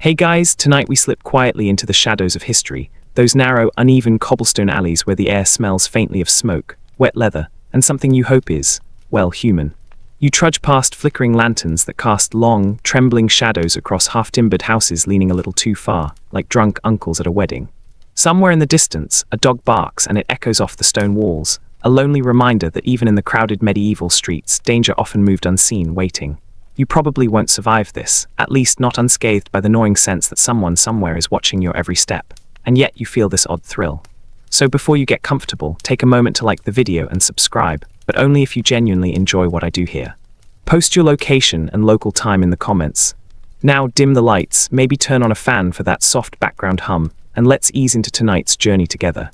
Hey guys, tonight we slip quietly into the shadows of history, those narrow, uneven cobblestone alleys where the air smells faintly of smoke, wet leather, and something you hope is, well, human. You trudge past flickering lanterns that cast long, trembling shadows across half-timbered houses leaning a little too far, like drunk uncles at a wedding. Somewhere in the distance, a dog barks and it echoes off the stone walls, a lonely reminder that even in the crowded medieval streets, danger often moved unseen, waiting. You probably won't survive this, at least not unscathed by the gnawing sense that someone somewhere is watching your every step. And yet you feel this odd thrill. So before you get comfortable, take a moment to like the video and subscribe, but only if you genuinely enjoy what I do here. Post your location and local time in the comments. Now dim the lights, maybe turn on a fan for that soft background hum, and let's ease into tonight's journey together.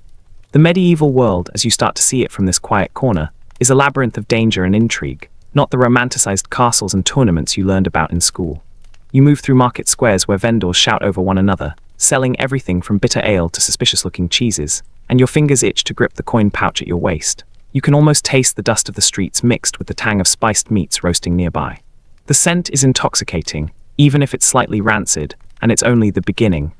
The medieval world, as you start to see it from this quiet corner, is a labyrinth of danger and intrigue, not the romanticized castles and tournaments you learned about in school. You move through market squares where vendors shout over one another, selling everything from bitter ale to suspicious-looking cheeses, and your fingers itch to grip the coin pouch at your waist. You can almost taste the dust of the streets mixed with the tang of spiced meats roasting nearby. The scent is intoxicating, even if it's slightly rancid, and it's only the beginning.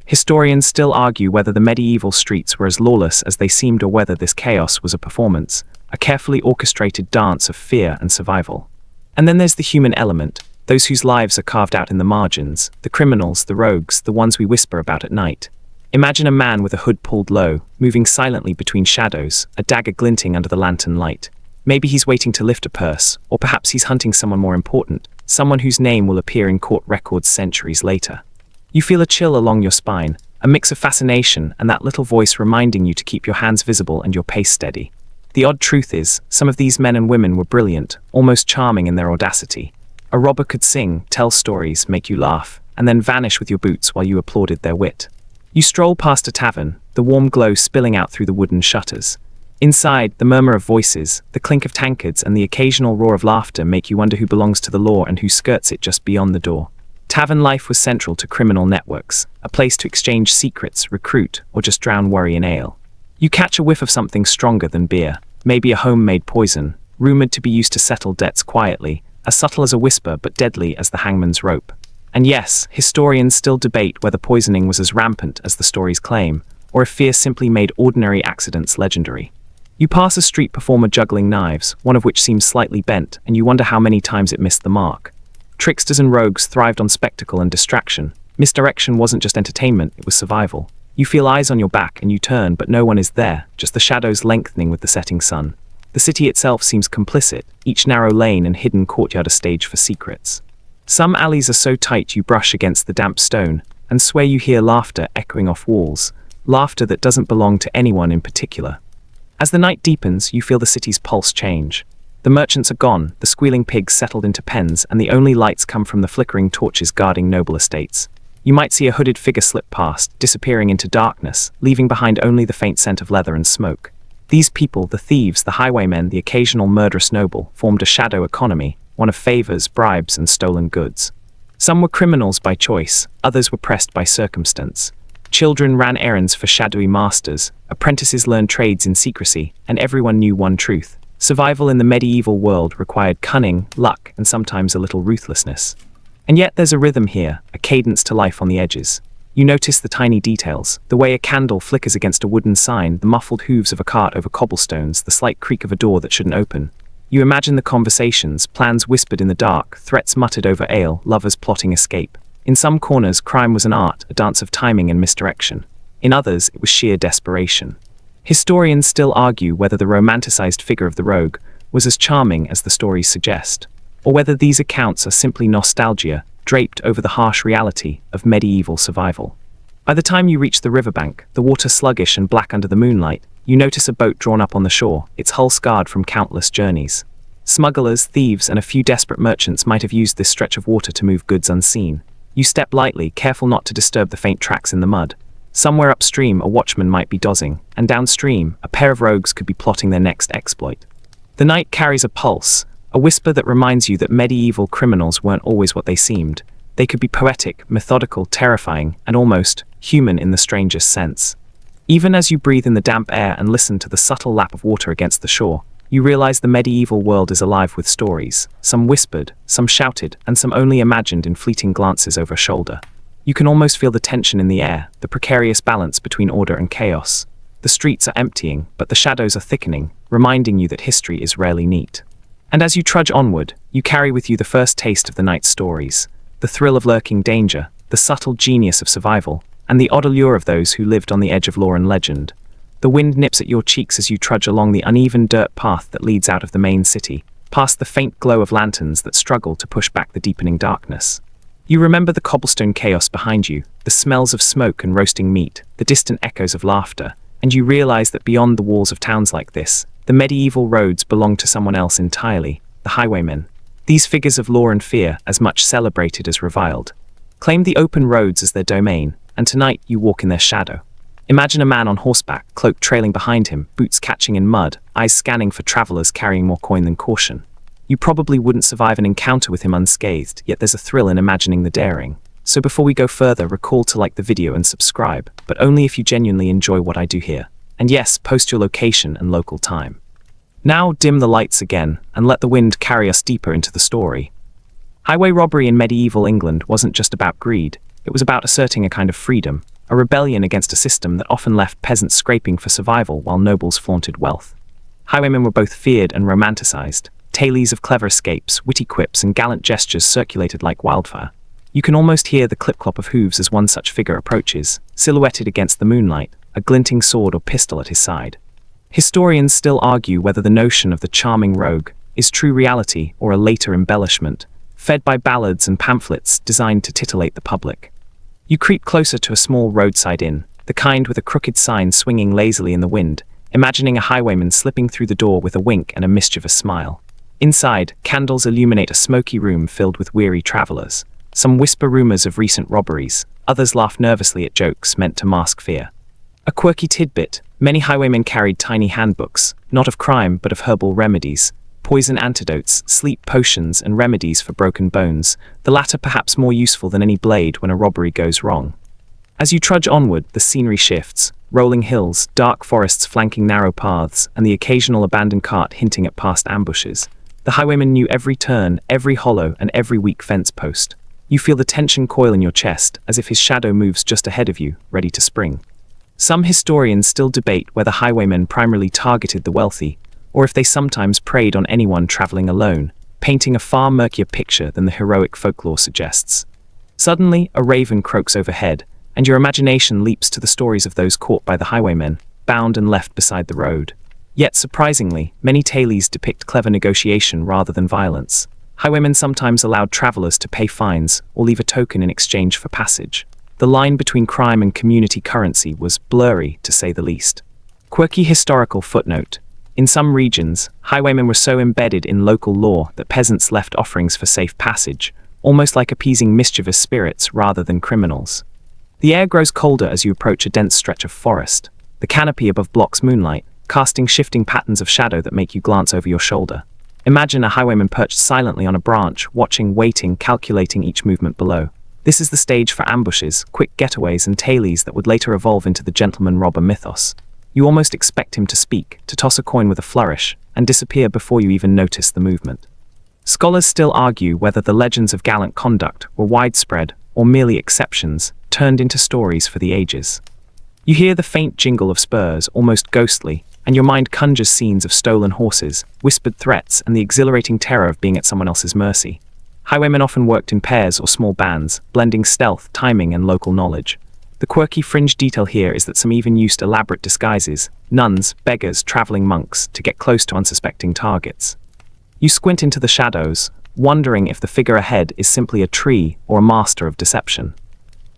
Historians still argue whether the medieval streets were as lawless as they seemed or whether this chaos was a performance, a carefully orchestrated dance of fear and survival. And then there's the human element, those whose lives are carved out in the margins, the criminals, the rogues, the ones we whisper about at night. Imagine a man with a hood pulled low, moving silently between shadows, a dagger glinting under the lantern light. Maybe he's waiting to lift a purse, or perhaps he's hunting someone more important, someone whose name will appear in court records centuries later. You feel a chill along your spine, a mix of fascination and that little voice reminding you to keep your hands visible and your pace steady. The odd truth is, some of these men and women were brilliant, almost charming in their audacity. A robber could sing, tell stories, make you laugh, and then vanish with your boots while you applauded their wit. You stroll past a tavern, the warm glow spilling out through the wooden shutters. Inside, the murmur of voices, the clink of tankards, and the occasional roar of laughter make you wonder who belongs to the law and who skirts it just beyond the door. Tavern life was central to criminal networks, a place to exchange secrets, recruit, or just drown worry in ale. You catch a whiff of something stronger than beer, maybe a homemade poison, rumored to be used to settle debts quietly, as subtle as a whisper but deadly as the hangman's rope. And yes, historians still debate whether poisoning was as rampant as the stories claim, or if fear simply made ordinary accidents legendary. You pass a street performer juggling knives, one of which seems slightly bent, and you wonder how many times it missed the mark. Tricksters and rogues thrived on spectacle and distraction. Misdirection wasn't just entertainment, it was survival. You feel eyes on your back and you turn, but no one is there, just the shadows lengthening with the setting sun. The city itself seems complicit, each narrow lane and hidden courtyard a stage for secrets. Some alleys are so tight you brush against the damp stone, and swear you hear laughter echoing off walls, laughter that doesn't belong to anyone in particular. As the night deepens, you feel the city's pulse change. The merchants are gone, the squealing pigs settled into pens, and the only lights come from the flickering torches guarding noble estates. You might see a hooded figure slip past, disappearing into darkness, leaving behind only the faint scent of leather and smoke. These people, the thieves, the highwaymen, the occasional murderous noble, formed a shadow economy, one of favors, bribes, and stolen goods. Some were criminals by choice, others were pressed by circumstance. Children ran errands for shadowy masters, apprentices learned trades in secrecy, and everyone knew one truth. Survival in the medieval world required cunning, luck, and sometimes a little ruthlessness. And yet there's a rhythm here, a cadence to life on the edges. You notice the tiny details, the way a candle flickers against a wooden sign, the muffled hooves of a cart over cobblestones, the slight creak of a door that shouldn't open. You imagine the conversations, plans whispered in the dark, threats muttered over ale, lovers plotting escape. In some corners, crime was an art, a dance of timing and misdirection. In others, it was sheer desperation. Historians still argue whether the romanticized figure of the rogue was as charming as the stories suggest, or whether these accounts are simply nostalgia draped over the harsh reality of medieval survival. By the time you reach the riverbank, the water sluggish and black under the moonlight, you notice a boat drawn up on the shore, its hull scarred from countless journeys. Smugglers, thieves, and a few desperate merchants might have used this stretch of water to move goods unseen. You step lightly, careful not to disturb the faint tracks in the mud. Somewhere upstream, a watchman might be dozing, and downstream, a pair of rogues could be plotting their next exploit. The night carries a pulse, a whisper that reminds you that medieval criminals weren't always what they seemed. They could be poetic, methodical, terrifying, and almost human in the strangest sense. Even as you breathe in the damp air and listen to the subtle lap of water against the shore, you realize the medieval world is alive with stories, some whispered, some shouted, and some only imagined in fleeting glances over a shoulder. You can almost feel the tension in the air, the precarious balance between order and chaos. The streets are emptying, but the shadows are thickening, reminding you that history is rarely neat. And as you trudge onward, you carry with you the first taste of the night's stories, the thrill of lurking danger, the subtle genius of survival, and the odd allure of those who lived on the edge of lore and legend. The wind nips at your cheeks as you trudge along the uneven dirt path that leads out of the main city, past the faint glow of lanterns that struggle to push back the deepening darkness. You remember the cobblestone chaos behind you, the smells of smoke and roasting meat, the distant echoes of laughter, and you realize that beyond the walls of towns like this, the medieval roads belong to someone else entirely, the highwaymen. These figures of law and fear, as much celebrated as reviled, claim the open roads as their domain, and tonight you walk in their shadow. Imagine a man on horseback, cloak trailing behind him, boots catching in mud, eyes scanning for travelers carrying more coin than caution. You probably wouldn't survive an encounter with him unscathed, yet there's a thrill in imagining the daring. So before we go further, recall to like the video and subscribe, but only if you genuinely enjoy what I do here. And yes, post your location and local time. Now dim the lights again, and let the wind carry us deeper into the story. Highway robbery in medieval England wasn't just about greed, it was about asserting a kind of freedom, a rebellion against a system that often left peasants scraping for survival while nobles flaunted wealth. Highwaymen were both feared and romanticized. Tales of clever escapes, witty quips, and gallant gestures circulated like wildfire. You can almost hear the clip-clop of hooves as one such figure approaches, silhouetted against the moonlight, a glinting sword or pistol at his side. Historians still argue whether the notion of the charming rogue is true reality or a later embellishment, fed by ballads and pamphlets designed to titillate the public. You creep closer to a small roadside inn, the kind with a crooked sign swinging lazily in the wind, imagining a highwayman slipping through the door with a wink and a mischievous smile. Inside, candles illuminate a smoky room filled with weary travelers. Some whisper rumors of recent robberies, others laugh nervously at jokes meant to mask fear. A quirky tidbit, many highwaymen carried tiny handbooks, not of crime but of herbal remedies, poison antidotes, sleep potions, and remedies for broken bones, the latter perhaps more useful than any blade when a robbery goes wrong. As you trudge onward, the scenery shifts, rolling hills, dark forests flanking narrow paths, and the occasional abandoned cart hinting at past ambushes. The highwayman knew every turn, every hollow, and every weak fence post. You feel the tension coil in your chest, as if his shadow moves just ahead of you, ready to spring. Some historians still debate whether highwaymen primarily targeted the wealthy, or if they sometimes preyed on anyone traveling alone, painting a far murkier picture than the heroic folklore suggests. Suddenly, a raven croaks overhead, and your imagination leaps to the stories of those caught by the highwaymen, bound and left beside the road. Yet, surprisingly, many tales depict clever negotiation rather than violence. Highwaymen sometimes allowed travelers to pay fines or leave a token in exchange for passage. The line between crime and community currency was blurry, to say the least. Quirky historical footnote. In some regions, highwaymen were so embedded in local law that peasants left offerings for safe passage, almost like appeasing mischievous spirits rather than criminals. The air grows colder as you approach a dense stretch of forest. The canopy above blocks moonlight, casting shifting patterns of shadow that make you glance over your shoulder. Imagine a highwayman perched silently on a branch, watching, waiting, calculating each movement below. This is the stage for ambushes, quick getaways, and tales that would later evolve into the gentleman robber mythos. You almost expect him to speak, to toss a coin with a flourish, and disappear before you even notice the movement. Scholars still argue whether the legends of gallant conduct were widespread or merely exceptions, turned into stories for the ages. You hear the faint jingle of spurs, almost ghostly, and your mind conjures scenes of stolen horses, whispered threats, and the exhilarating terror of being at someone else's mercy. Highwaymen often worked in pairs or small bands, blending stealth, timing, and local knowledge. The quirky fringe detail here is that some even used elaborate disguises, nuns, beggars, traveling monks, to get close to unsuspecting targets. You squint into the shadows, wondering if the figure ahead is simply a tree or a master of deception.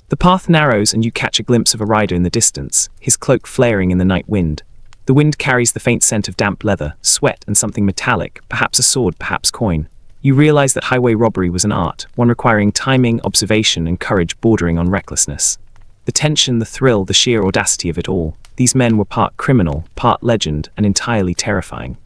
The path narrows and you catch a glimpse of a rider in the distance, his cloak flaring in the night wind. The wind carries the faint scent of damp leather, sweat, and something metallic, perhaps a sword, perhaps coin. You realize that highway robbery was an art, one requiring timing, observation, and courage bordering on recklessness. The tension, the thrill, the sheer audacity of it all. These men were part criminal, part legend, and entirely terrifying.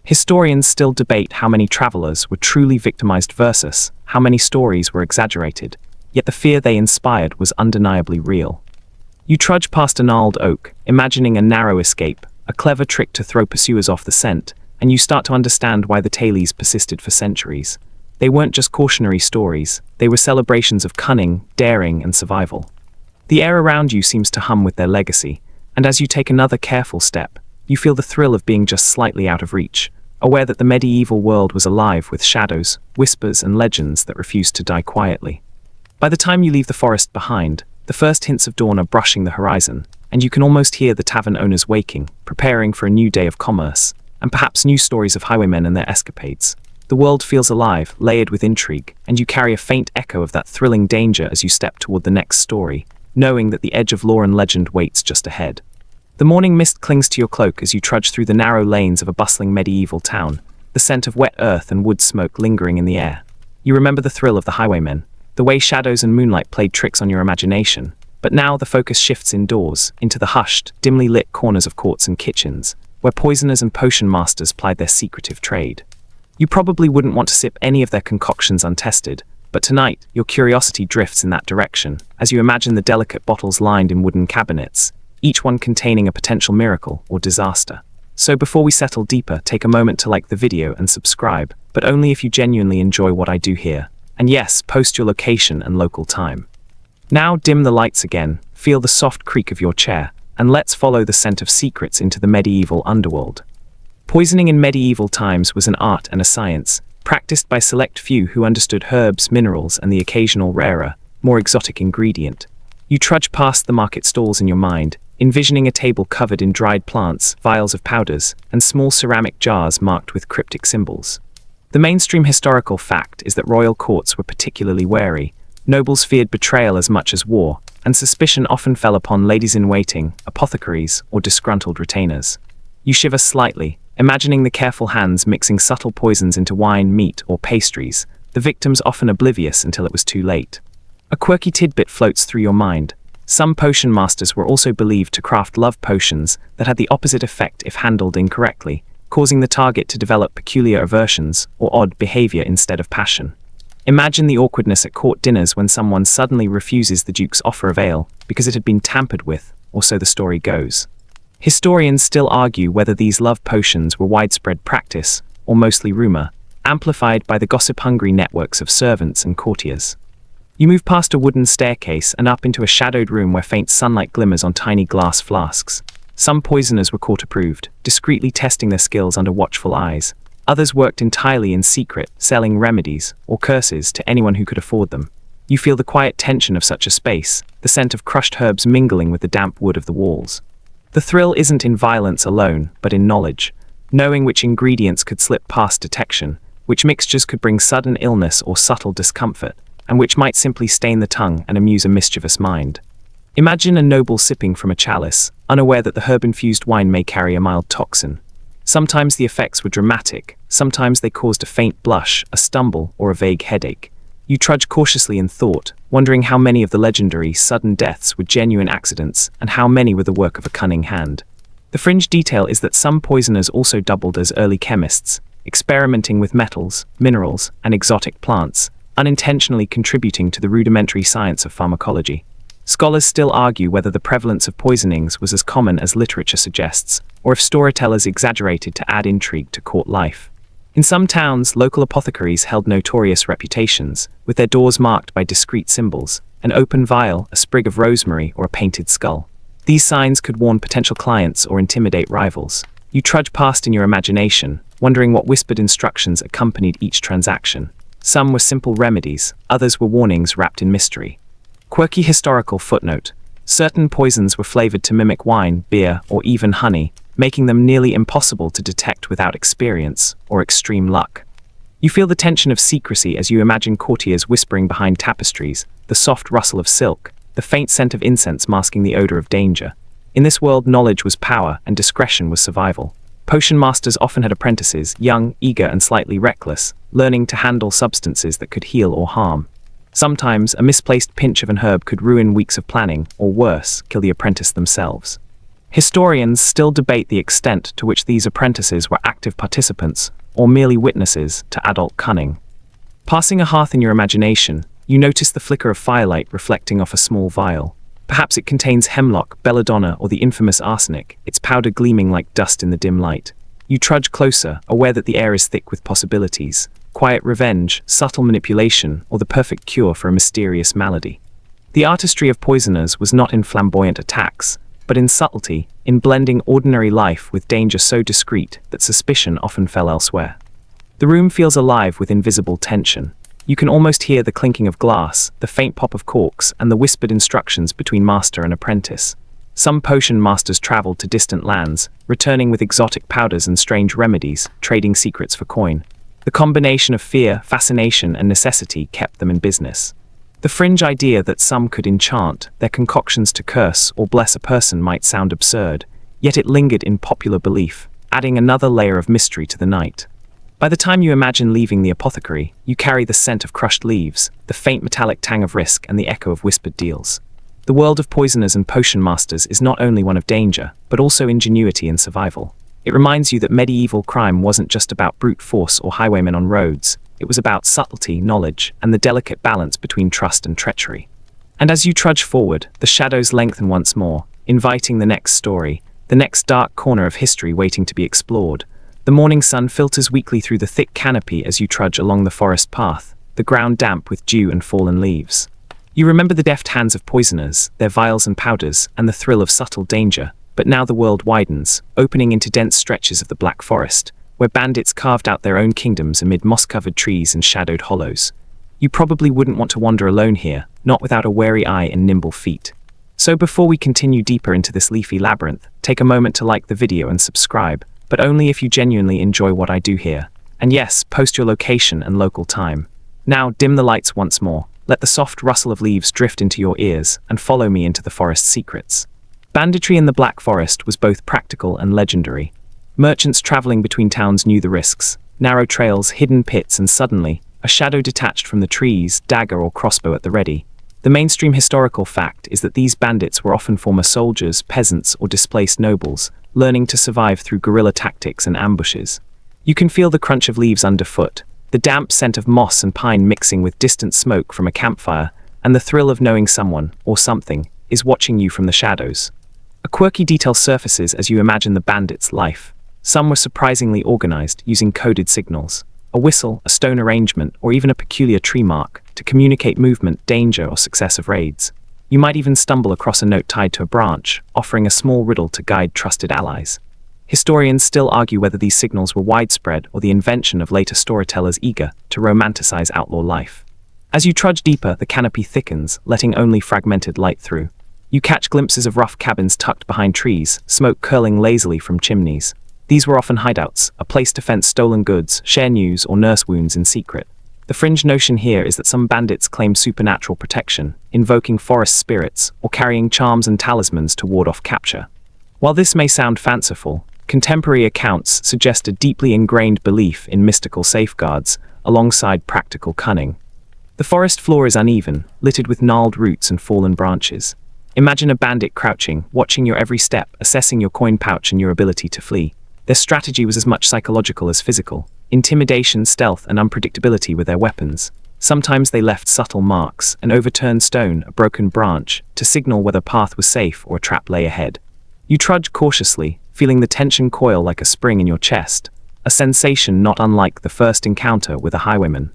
Historians still debate how many travelers were truly victimized versus how many stories were exaggerated, yet the fear they inspired was undeniably real. You trudge past a gnarled oak, imagining a narrow escape, a clever trick to throw pursuers off the scent, and you start to understand why the tales persisted for centuries. They weren't just cautionary stories, they were celebrations of cunning, daring, and survival. The air around you seems to hum with their legacy, and as you take another careful step, you feel the thrill of being just slightly out of reach, aware that the medieval world was alive with shadows, whispers, and legends that refused to die quietly. By the time you leave the forest behind, the first hints of dawn are brushing the horizon, and you can almost hear the tavern owners waking, preparing for a new day of commerce, and perhaps new stories of highwaymen and their escapades. The world feels alive, layered with intrigue, and you carry a faint echo of that thrilling danger as you step toward the next story, knowing that the edge of lore and legend waits just ahead. The morning mist clings to your cloak as you trudge through the narrow lanes of a bustling medieval town, the scent of wet earth and wood smoke lingering in the air. You remember the thrill of the highwaymen, the way shadows and moonlight played tricks on your imagination, but now the focus shifts indoors, into the hushed, dimly lit corners of courts and kitchens, where poisoners and potion masters plied their secretive trade. You probably wouldn't want to sip any of their concoctions untested, but tonight, your curiosity drifts in that direction, as you imagine the delicate bottles lined in wooden cabinets, each one containing a potential miracle or disaster. So before we settle deeper, take a moment to like the video and subscribe, but only if you genuinely enjoy what I do here. And yes, post your location and local time. Now dim the lights again, feel the soft creak of your chair, and let's follow the scent of secrets into the medieval underworld. Poisoning in medieval times was an art and a science, practiced by select few who understood herbs, minerals, and the occasional rarer, more exotic ingredient. You trudge past the market stalls in your mind, envisioning a table covered in dried plants, vials of powders, and small ceramic jars marked with cryptic symbols. The mainstream historical fact is that royal courts were particularly wary. Nobles feared betrayal as much as war, and suspicion often fell upon ladies-in-waiting, apothecaries, or disgruntled retainers. You shiver slightly, imagining the careful hands mixing subtle poisons into wine, meat, or pastries, the victims often oblivious until it was too late. A quirky tidbit floats through your mind. Some potion masters were also believed to craft love potions that had the opposite effect if handled incorrectly, causing the target to develop peculiar aversions or odd behavior instead of passion. Imagine the awkwardness at court dinners when someone suddenly refuses the duke's offer of ale because it had been tampered with, or so the story goes. Historians still argue whether these love potions were widespread practice, or mostly rumor, amplified by the gossip-hungry networks of servants and courtiers. You move past a wooden staircase and up into a shadowed room where faint sunlight glimmers on tiny glass flasks. Some poisoners were court-approved, discreetly testing their skills under watchful eyes. Others worked entirely in secret, selling remedies or curses to anyone who could afford them. You feel the quiet tension of such a space, the scent of crushed herbs mingling with the damp wood of the walls. The thrill isn't in violence alone, but in knowledge, knowing which ingredients could slip past detection, which mixtures could bring sudden illness or subtle discomfort, and which might simply stain the tongue and amuse a mischievous mind. Imagine a noble sipping from a chalice, unaware that the herb-infused wine may carry a mild toxin. Sometimes the effects were dramatic, sometimes they caused a faint blush, a stumble, or a vague headache. You trudge cautiously in thought, wondering how many of the legendary sudden deaths were genuine accidents and how many were the work of a cunning hand. The fringe detail is that some poisoners also doubled as early chemists, experimenting with metals, minerals, and exotic plants, unintentionally contributing to the rudimentary science of pharmacology. Scholars still argue whether the prevalence of poisonings was as common as literature suggests, or if storytellers exaggerated to add intrigue to court life. In some towns, local apothecaries held notorious reputations, with their doors marked by discreet symbols, an open vial, a sprig of rosemary, or a painted skull. These signs could warn potential clients or intimidate rivals. You trudge past in your imagination, wondering what whispered instructions accompanied each transaction. Some were simple remedies, others were warnings wrapped in mystery. Quirky historical footnote: certain poisons were flavored to mimic wine, beer, or even honey, making them nearly impossible to detect without experience or extreme luck. You feel the tension of secrecy as you imagine courtiers whispering behind tapestries, the soft rustle of silk, the faint scent of incense masking the odor of danger. In this world, knowledge was power and discretion was survival. Potion masters often had apprentices, young, eager, and slightly reckless, learning to handle substances that could heal or harm. Sometimes, a misplaced pinch of an herb could ruin weeks of planning, or worse, kill the apprentice themselves. Historians still debate the extent to which these apprentices were active participants, or merely witnesses to adult cunning. Passing a hearth in your imagination, you notice the flicker of firelight reflecting off a small vial. Perhaps it contains hemlock, belladonna, or the infamous arsenic, its powder gleaming like dust in the dim light. You trudge closer, aware that the air is thick with possibilities. quiet revenge, subtle manipulation, or the perfect cure for a mysterious malady. The artistry of poisoners was not in flamboyant attacks, but in subtlety, in blending ordinary life with danger so discreet that suspicion often fell elsewhere. The room feels alive with invisible tension. You can almost hear the clinking of glass, the faint pop of corks, and the whispered instructions between master and apprentice. Some potion masters traveled to distant lands, returning with exotic powders and strange remedies, trading secrets for coin. The combination of fear, fascination, and necessity kept them in business. The fringe idea that some could enchant, their concoctions to curse or bless a person might sound absurd, yet it lingered in popular belief, adding another layer of mystery to the night. By the time you imagine leaving the apothecary, you carry the scent of crushed leaves, the faint metallic tang of risk, and the echo of whispered deals. The world of poisoners and potion masters is not only one of danger, but also ingenuity and survival. It reminds you that medieval crime wasn't just about brute force or highwaymen on roads. It was about subtlety, knowledge, and the delicate balance between trust and treachery. And as you trudge forward, the shadows lengthen once more, inviting the next story, the next dark corner of history waiting to be explored. The morning sun filters weakly through the thick canopy as you trudge along the forest path, the ground damp with dew and fallen leaves. You remember the deft hands of poisoners, their vials and powders, and the thrill of subtle danger, but now the world widens, opening into dense stretches of the Black Forest, where bandits carved out their own kingdoms amid moss-covered trees and shadowed hollows. You probably wouldn't want to wander alone here, not without a wary eye and nimble feet. So before we continue deeper into this leafy labyrinth, take a moment to like the video and subscribe, but only if you genuinely enjoy what I do here. And yes, post your location and local time. Now dim the lights once more, let the soft rustle of leaves drift into your ears, and follow me into the forest's secrets. Banditry in the Black Forest was both practical and legendary. Merchants traveling between towns knew the risks, narrow trails, hidden pits, and suddenly, a shadow detached from the trees, dagger or crossbow at the ready. The mainstream historical fact is that these bandits were often former soldiers, peasants, or displaced nobles, learning to survive through guerrilla tactics and ambushes. You can feel the crunch of leaves underfoot, the damp scent of moss and pine mixing with distant smoke from a campfire, and the thrill of knowing someone, or something, is watching you from the shadows. A quirky detail surfaces as you imagine the bandits' life. Some were surprisingly organized, using coded signals, a whistle, a stone arrangement, or even a peculiar tree mark, to communicate movement, danger, or success of raids. You might even stumble across a note tied to a branch, offering a small riddle to guide trusted allies. Historians still argue whether these signals were widespread or the invention of later storytellers eager to romanticize outlaw life. As you trudge deeper, the canopy thickens, letting only fragmented light through. You catch glimpses of rough cabins tucked behind trees, smoke curling lazily from chimneys. These were often hideouts, a place to fence stolen goods, share news, or nurse wounds in secret. The fringe notion here is that some bandits claim supernatural protection, invoking forest spirits, or carrying charms and talismans to ward off capture. While this may sound fanciful, contemporary accounts suggest a deeply ingrained belief in mystical safeguards, alongside practical cunning. The forest floor is uneven, littered with gnarled roots and fallen branches. Imagine a bandit crouching, watching your every step, assessing your coin pouch and your ability to flee. Their strategy was as much psychological as physical. Intimidation, stealth, and unpredictability were their weapons. Sometimes they left subtle marks, an overturned stone, a broken branch, to signal whether path was safe or a trap lay ahead. You trudge cautiously, feeling the tension coil like a spring in your chest, a sensation not unlike the first encounter with a highwayman.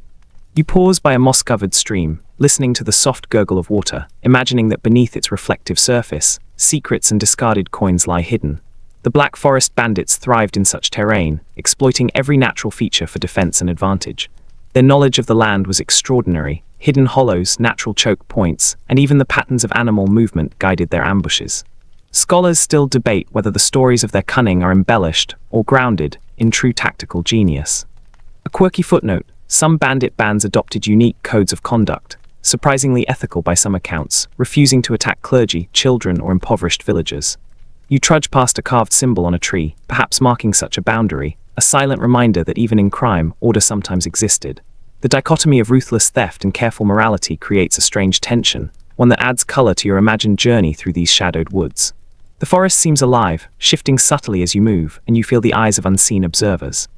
You pause by a moss-covered stream, listening to the soft gurgle of water, imagining that beneath its reflective surface, secrets and discarded coins lie hidden. The Black Forest bandits thrived in such terrain, exploiting every natural feature for defense and advantage. Their knowledge of the land was extraordinary. Hidden hollows, natural choke points, and even the patterns of animal movement guided their ambushes. Scholars still debate whether the stories of their cunning are embellished or grounded in true tactical genius. A quirky footnote: some bandit bands adopted unique codes of conduct, surprisingly ethical by some accounts, refusing to attack clergy, children, or impoverished villagers. You trudge past a carved symbol on a tree, perhaps marking such a boundary, a silent reminder that even in crime, order sometimes existed. The dichotomy of ruthless theft and careful morality creates a strange tension, one that adds color to your imagined journey through these shadowed woods. The forest seems alive, shifting subtly as you move, and you feel the eyes of unseen observers.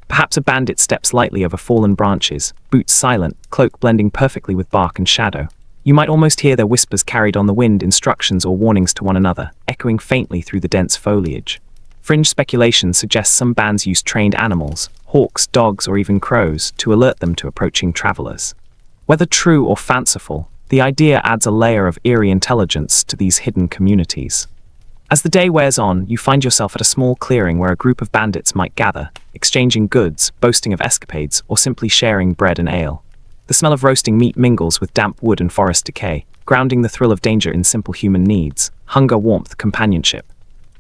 Perhaps a bandit steps lightly over fallen branches, boots silent, cloak blending perfectly with bark and shadow. You might almost hear their whispers carried on the wind, instructions or warnings to one another, echoing faintly through the dense foliage. Fringe speculation suggests some bands used trained animals, hawks, dogs, or even crows, to alert them to approaching travelers. Whether true or fanciful, the idea adds a layer of eerie intelligence to these hidden communities. As the day wears on, you find yourself at a small clearing where a group of bandits might gather, exchanging goods, boasting of escapades, or simply sharing bread and ale. The smell of roasting meat mingles with damp wood and forest decay, grounding the thrill of danger in simple human needs: hunger, warmth, companionship.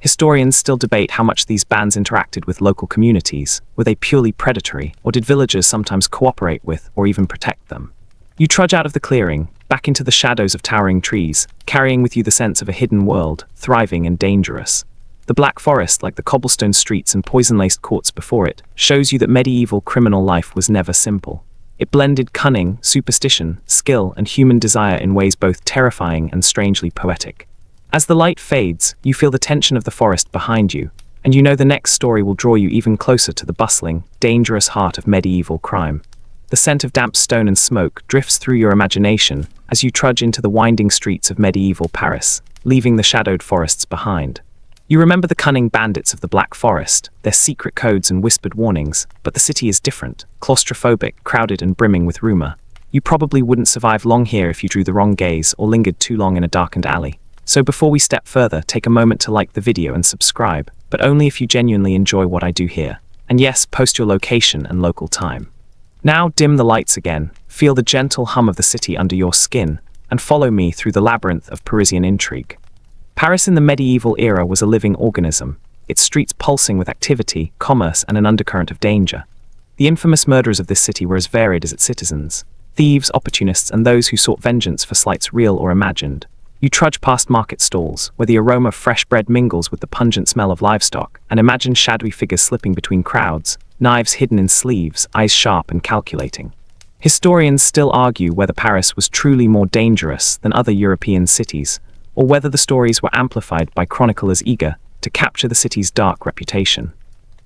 Historians still debate how much these bands interacted with local communities. Were they purely predatory, or did villagers sometimes cooperate with or even protect them? You trudge out of the clearing, back into the shadows of towering trees, carrying with you the sense of a hidden world, thriving and dangerous. The black forest, like the cobblestone streets and poison-laced courts before it, shows you that medieval criminal life was never simple. It blended cunning, superstition, skill, and human desire in ways both terrifying and strangely poetic. As the light fades, you feel the tension of the forest behind you, and you know the next story will draw you even closer to the bustling, dangerous heart of medieval crime. The scent of damp stone and smoke drifts through your imagination as you trudge into the winding streets of medieval Paris, leaving the shadowed forests behind. You remember the cunning bandits of the Black Forest, their secret codes and whispered warnings, but the city is different, claustrophobic, crowded and brimming with rumor. You probably wouldn't survive long here if you drew the wrong gaze or lingered too long in a darkened alley. So before we step further, take a moment to like the video and subscribe, but only if you genuinely enjoy what I do here. And yes, post your location and local time. Now dim the lights again, feel the gentle hum of the city under your skin, and follow me through the labyrinth of Parisian intrigue. Paris in the medieval era was a living organism, its streets pulsing with activity, commerce, and an undercurrent of danger. The infamous murderers of this city were as varied as its citizens: thieves, opportunists, and those who sought vengeance for slights real or imagined. You trudge past market stalls, where the aroma of fresh bread mingles with the pungent smell of livestock, and imagine shadowy figures slipping between crowds, knives hidden in sleeves, eyes sharp and calculating. Historians still argue whether Paris was truly more dangerous than other European cities, or whether the stories were amplified by chroniclers eager to capture the city's dark reputation.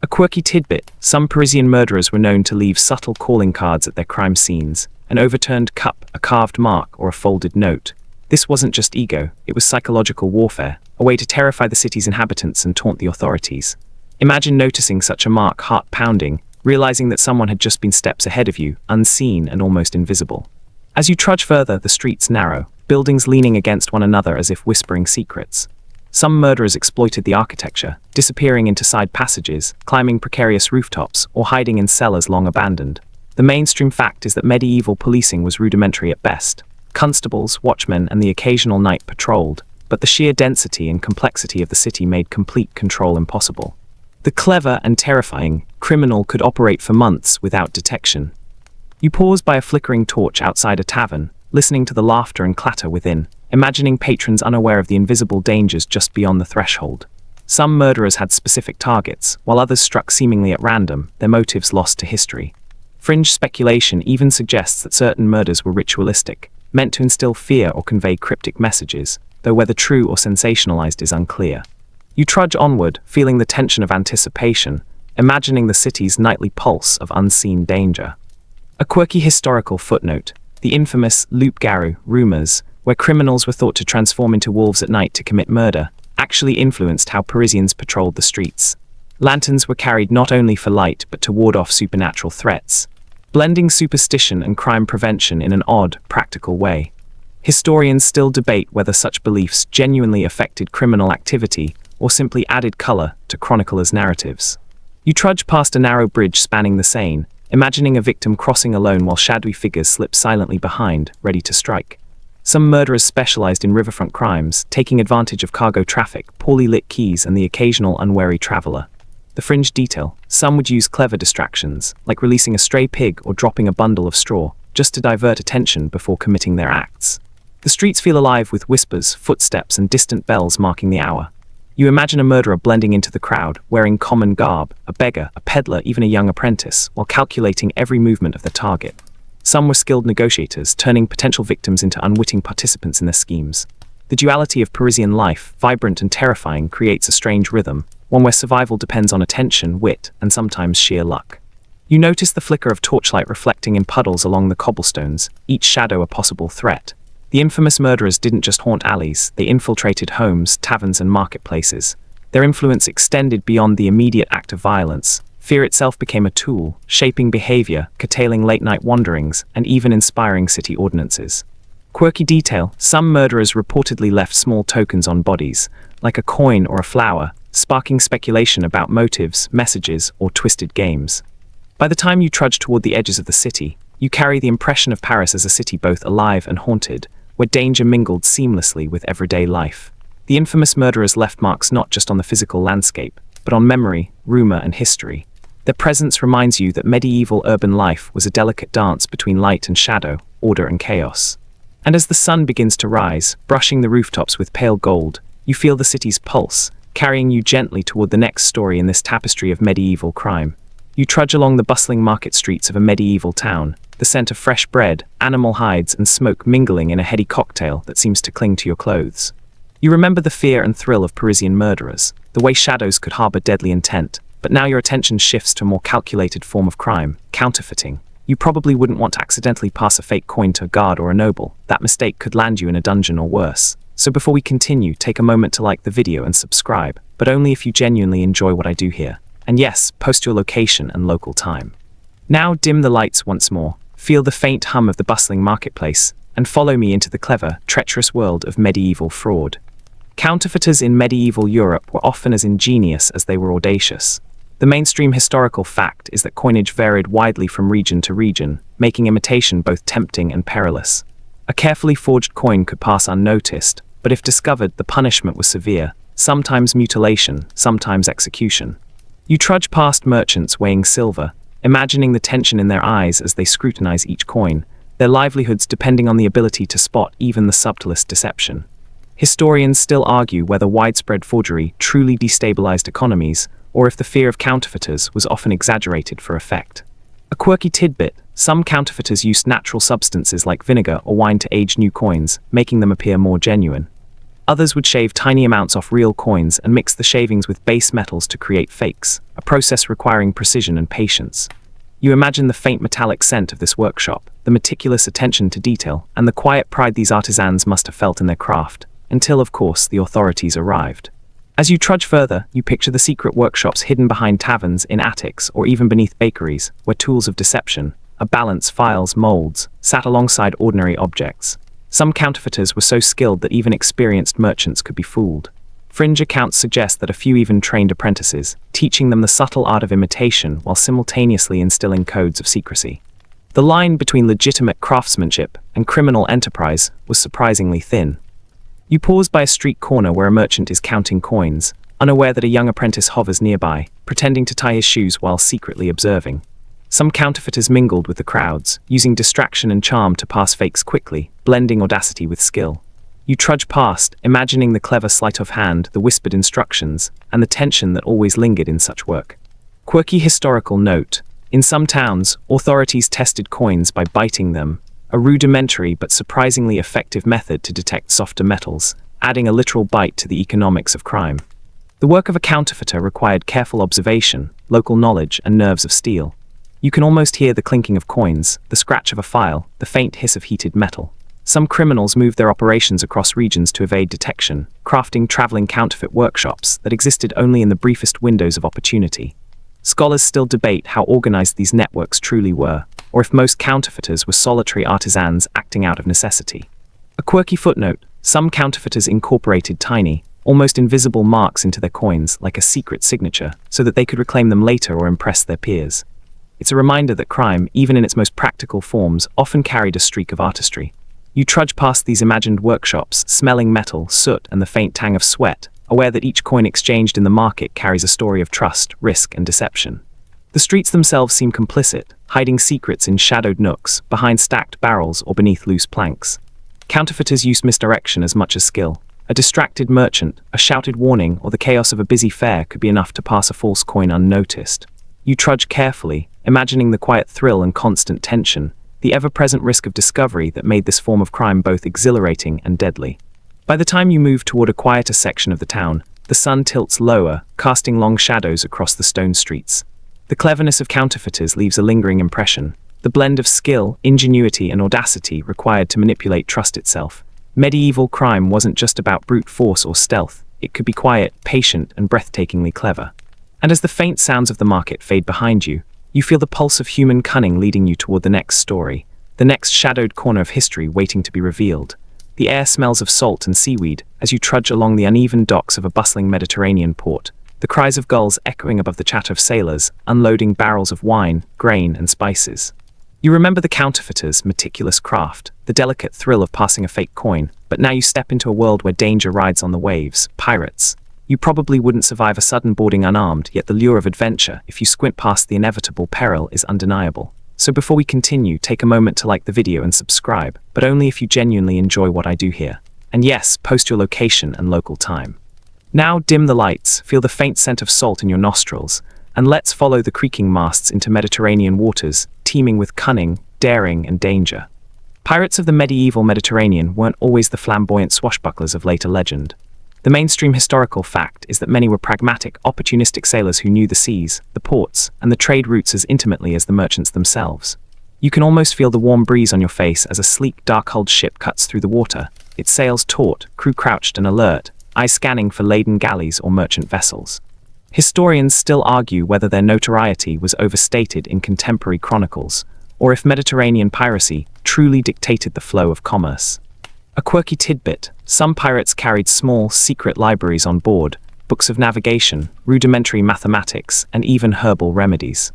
A quirky tidbit: some Parisian murderers were known to leave subtle calling cards at their crime scenes, an overturned cup, a carved mark, or a folded note. This wasn't just ego, it was psychological warfare, a way to terrify the city's inhabitants and taunt the authorities. Imagine noticing such a mark, heart pounding, realizing that someone had just been steps ahead of you, unseen and almost invisible. As you trudge further, the streets narrow, buildings leaning against one another as if whispering secrets. Some murderers exploited the architecture, disappearing into side passages, climbing precarious rooftops, or hiding in cellars long abandoned. The mainstream fact is that medieval policing was rudimentary at best. Constables, watchmen, and the occasional knight patrolled, but the sheer density and complexity of the city made complete control impossible. The clever and terrifying criminal could operate for months without detection. You pause by a flickering torch outside a tavern, listening to the laughter and clatter within, imagining patrons unaware of the invisible dangers just beyond the threshold. Some murderers had specific targets, while others struck seemingly at random, their motives lost to history. Fringe speculation even suggests that certain murders were ritualistic, meant to instill fear or convey cryptic messages, though whether true or sensationalized is unclear. You trudge onward, feeling the tension of anticipation, imagining the city's nightly pulse of unseen danger. A quirky historical footnote: the infamous loup-garou rumors, where criminals were thought to transform into wolves at night to commit murder, actually influenced how Parisians patrolled the streets. Lanterns were carried not only for light but to ward off supernatural threats, blending superstition and crime prevention in an odd, practical way. Historians still debate whether such beliefs genuinely affected criminal activity or simply added color to chroniclers' narratives. You trudge past a narrow bridge spanning the Seine, imagining a victim crossing alone while shadowy figures slip silently behind, ready to strike. Some murderers specialized in riverfront crimes, taking advantage of cargo traffic, poorly lit quays, and the occasional unwary traveler. The fringe detail: some would use clever distractions, like releasing a stray pig or dropping a bundle of straw, just to divert attention before committing their acts. The streets feel alive with whispers, footsteps, and distant bells marking the hour. You imagine a murderer blending into the crowd, wearing common garb, a beggar, a peddler, even a young apprentice, while calculating every movement of their target. Some were skilled negotiators, turning potential victims into unwitting participants in their schemes. The duality of Parisian life, vibrant and terrifying, creates a strange rhythm, one where survival depends on attention, wit, and sometimes sheer luck. You notice the flicker of torchlight reflecting in puddles along the cobblestones, each shadow a possible threat. The infamous murderers didn't just haunt alleys, they infiltrated homes, taverns, and marketplaces. Their influence extended beyond the immediate act of violence, Fear itself became a tool, shaping behavior, curtailing late-night wanderings, and even inspiring city ordinances. Quirky detail: some murderers reportedly left small tokens on bodies, like a coin or a flower, sparking speculation about motives, messages, or twisted games. By the time you trudge toward the edges of the city, you carry the impression of Paris as a city both alive and haunted, where danger mingled seamlessly with everyday life. The infamous murderers left marks not just on the physical landscape, but on memory, rumor, and history. Their presence reminds you that medieval urban life was a delicate dance between light and shadow, order and chaos. And as the sun begins to rise, brushing the rooftops with pale gold, you feel the city's pulse, carrying you gently toward the next story in this tapestry of medieval crime. You trudge along the bustling market streets of a medieval town, the scent of fresh bread, animal hides, and smoke mingling in a heady cocktail that seems to cling to your clothes. You remember the fear and thrill of Parisian murderers, the way shadows could harbor deadly intent, but now your attention shifts to a more calculated form of crime: counterfeiting. You probably wouldn't want to accidentally pass a fake coin to a guard or a noble. That mistake could land you in a dungeon or worse. So before we continue, take a moment to like the video and subscribe, but only if you genuinely enjoy what I do here. And yes, post your location and local time. Now dim the lights once more, feel the faint hum of the bustling marketplace, and follow me into the clever, treacherous world of medieval fraud. Counterfeiters in medieval Europe were often as ingenious as they were audacious. The mainstream historical fact is that coinage varied widely from region to region, making imitation both tempting and perilous. A carefully forged coin could pass unnoticed, but if discovered, the punishment was severe, sometimes mutilation, sometimes execution. You trudge past merchants weighing silver, imagining the tension in their eyes as they scrutinize each coin, their livelihoods depending on the ability to spot even the subtlest deception. Historians still argue whether widespread forgery truly destabilized economies, or if the fear of counterfeiters was often exaggerated for effect. A quirky tidbit: some counterfeiters used natural substances like vinegar or wine to age new coins, making them appear more genuine. Others would shave tiny amounts off real coins and mix the shavings with base metals to create fakes, a process requiring precision and patience. You imagine the faint metallic scent of this workshop, the meticulous attention to detail, and the quiet pride these artisans must have felt in their craft, until, of course, the authorities arrived. As you trudge further, you picture the secret workshops hidden behind taverns, in attics, or even beneath bakeries, where tools of deception, a balance, files, molds, sat alongside ordinary objects. Some counterfeiters were so skilled that even experienced merchants could be fooled. Fringe accounts suggest that a few even trained apprentices, teaching them the subtle art of imitation while simultaneously instilling codes of secrecy. The line between legitimate craftsmanship and criminal enterprise was surprisingly thin. You pause by a street corner where a merchant is counting coins, unaware that a young apprentice hovers nearby, pretending to tie his shoes while secretly observing. Some counterfeiters mingled with the crowds, using distraction and charm to pass fakes quickly, blending audacity with skill. You trudge past, imagining the clever sleight of hand, the whispered instructions, and the tension that always lingered in such work. Quirky historical note: in some towns, authorities tested coins by biting them, a rudimentary but surprisingly effective method to detect softer metals, adding a literal bite to the economics of crime. The work of a counterfeiter required careful observation, local knowledge, and nerves of steel. You can almost hear the clinking of coins, the scratch of a file, the faint hiss of heated metal. Some criminals moved their operations across regions to evade detection, crafting traveling counterfeit workshops that existed only in the briefest windows of opportunity. Scholars still debate how organized these networks truly were, or if most counterfeiters were solitary artisans acting out of necessity. A quirky footnote: some counterfeiters incorporated tiny, almost invisible marks into their coins, like a secret signature, so that they could reclaim them later or impress their peers. It's a reminder that crime, even in its most practical forms, often carried a streak of artistry. You trudge past these imagined workshops, smelling metal, soot, and the faint tang of sweat, aware that each coin exchanged in the market carries a story of trust, risk, and deception. The streets themselves seem complicit, hiding secrets in shadowed nooks, behind stacked barrels or beneath loose planks. Counterfeiters use misdirection as much as skill. A distracted merchant, a shouted warning, or the chaos of a busy fair could be enough to pass a false coin unnoticed. You trudge carefully, imagining the quiet thrill and constant tension, the ever-present risk of discovery that made this form of crime both exhilarating and deadly. By the time you move toward a quieter section of the town, the sun tilts lower, casting long shadows across the stone streets. The cleverness of counterfeiters leaves a lingering impression. The blend of skill, ingenuity, and audacity required to manipulate trust itself. Medieval crime wasn't just about brute force or stealth. It could be quiet, patient, and breathtakingly clever. And as the faint sounds of the market fade behind you, you feel the pulse of human cunning leading you toward the next story, the next shadowed corner of history waiting to be revealed. The air smells of salt and seaweed as you trudge along the uneven docks of a bustling Mediterranean port, the cries of gulls echoing above the chatter of sailors unloading barrels of wine, grain, and spices. You remember the counterfeiter's meticulous craft, the delicate thrill of passing a fake coin, but now you step into a world where danger rides on the waves, pirates. You probably wouldn't survive a sudden boarding unarmed, yet the lure of adventure, if you squint past the inevitable peril, is undeniable. So before we continue, take a moment to like the video and subscribe, but only if you genuinely enjoy what I do here. And yes, post your location and local time. Now dim the lights, feel the faint scent of salt in your nostrils, and let's follow the creaking masts into Mediterranean waters, teeming with cunning, daring, and danger. Pirates of the medieval Mediterranean weren't always the flamboyant swashbucklers of later legend. The mainstream historical fact is that many were pragmatic, opportunistic sailors who knew the seas, the ports, and the trade routes as intimately as the merchants themselves. You can almost feel the warm breeze on your face as a sleek, dark-hulled ship cuts through the water, its sails taut, crew crouched and alert, eyes scanning for laden galleys or merchant vessels. Historians still argue whether their notoriety was overstated in contemporary chronicles, or if Mediterranean piracy truly dictated the flow of commerce. A quirky tidbit: some pirates carried small, secret libraries on board, books of navigation, rudimentary mathematics, and even herbal remedies.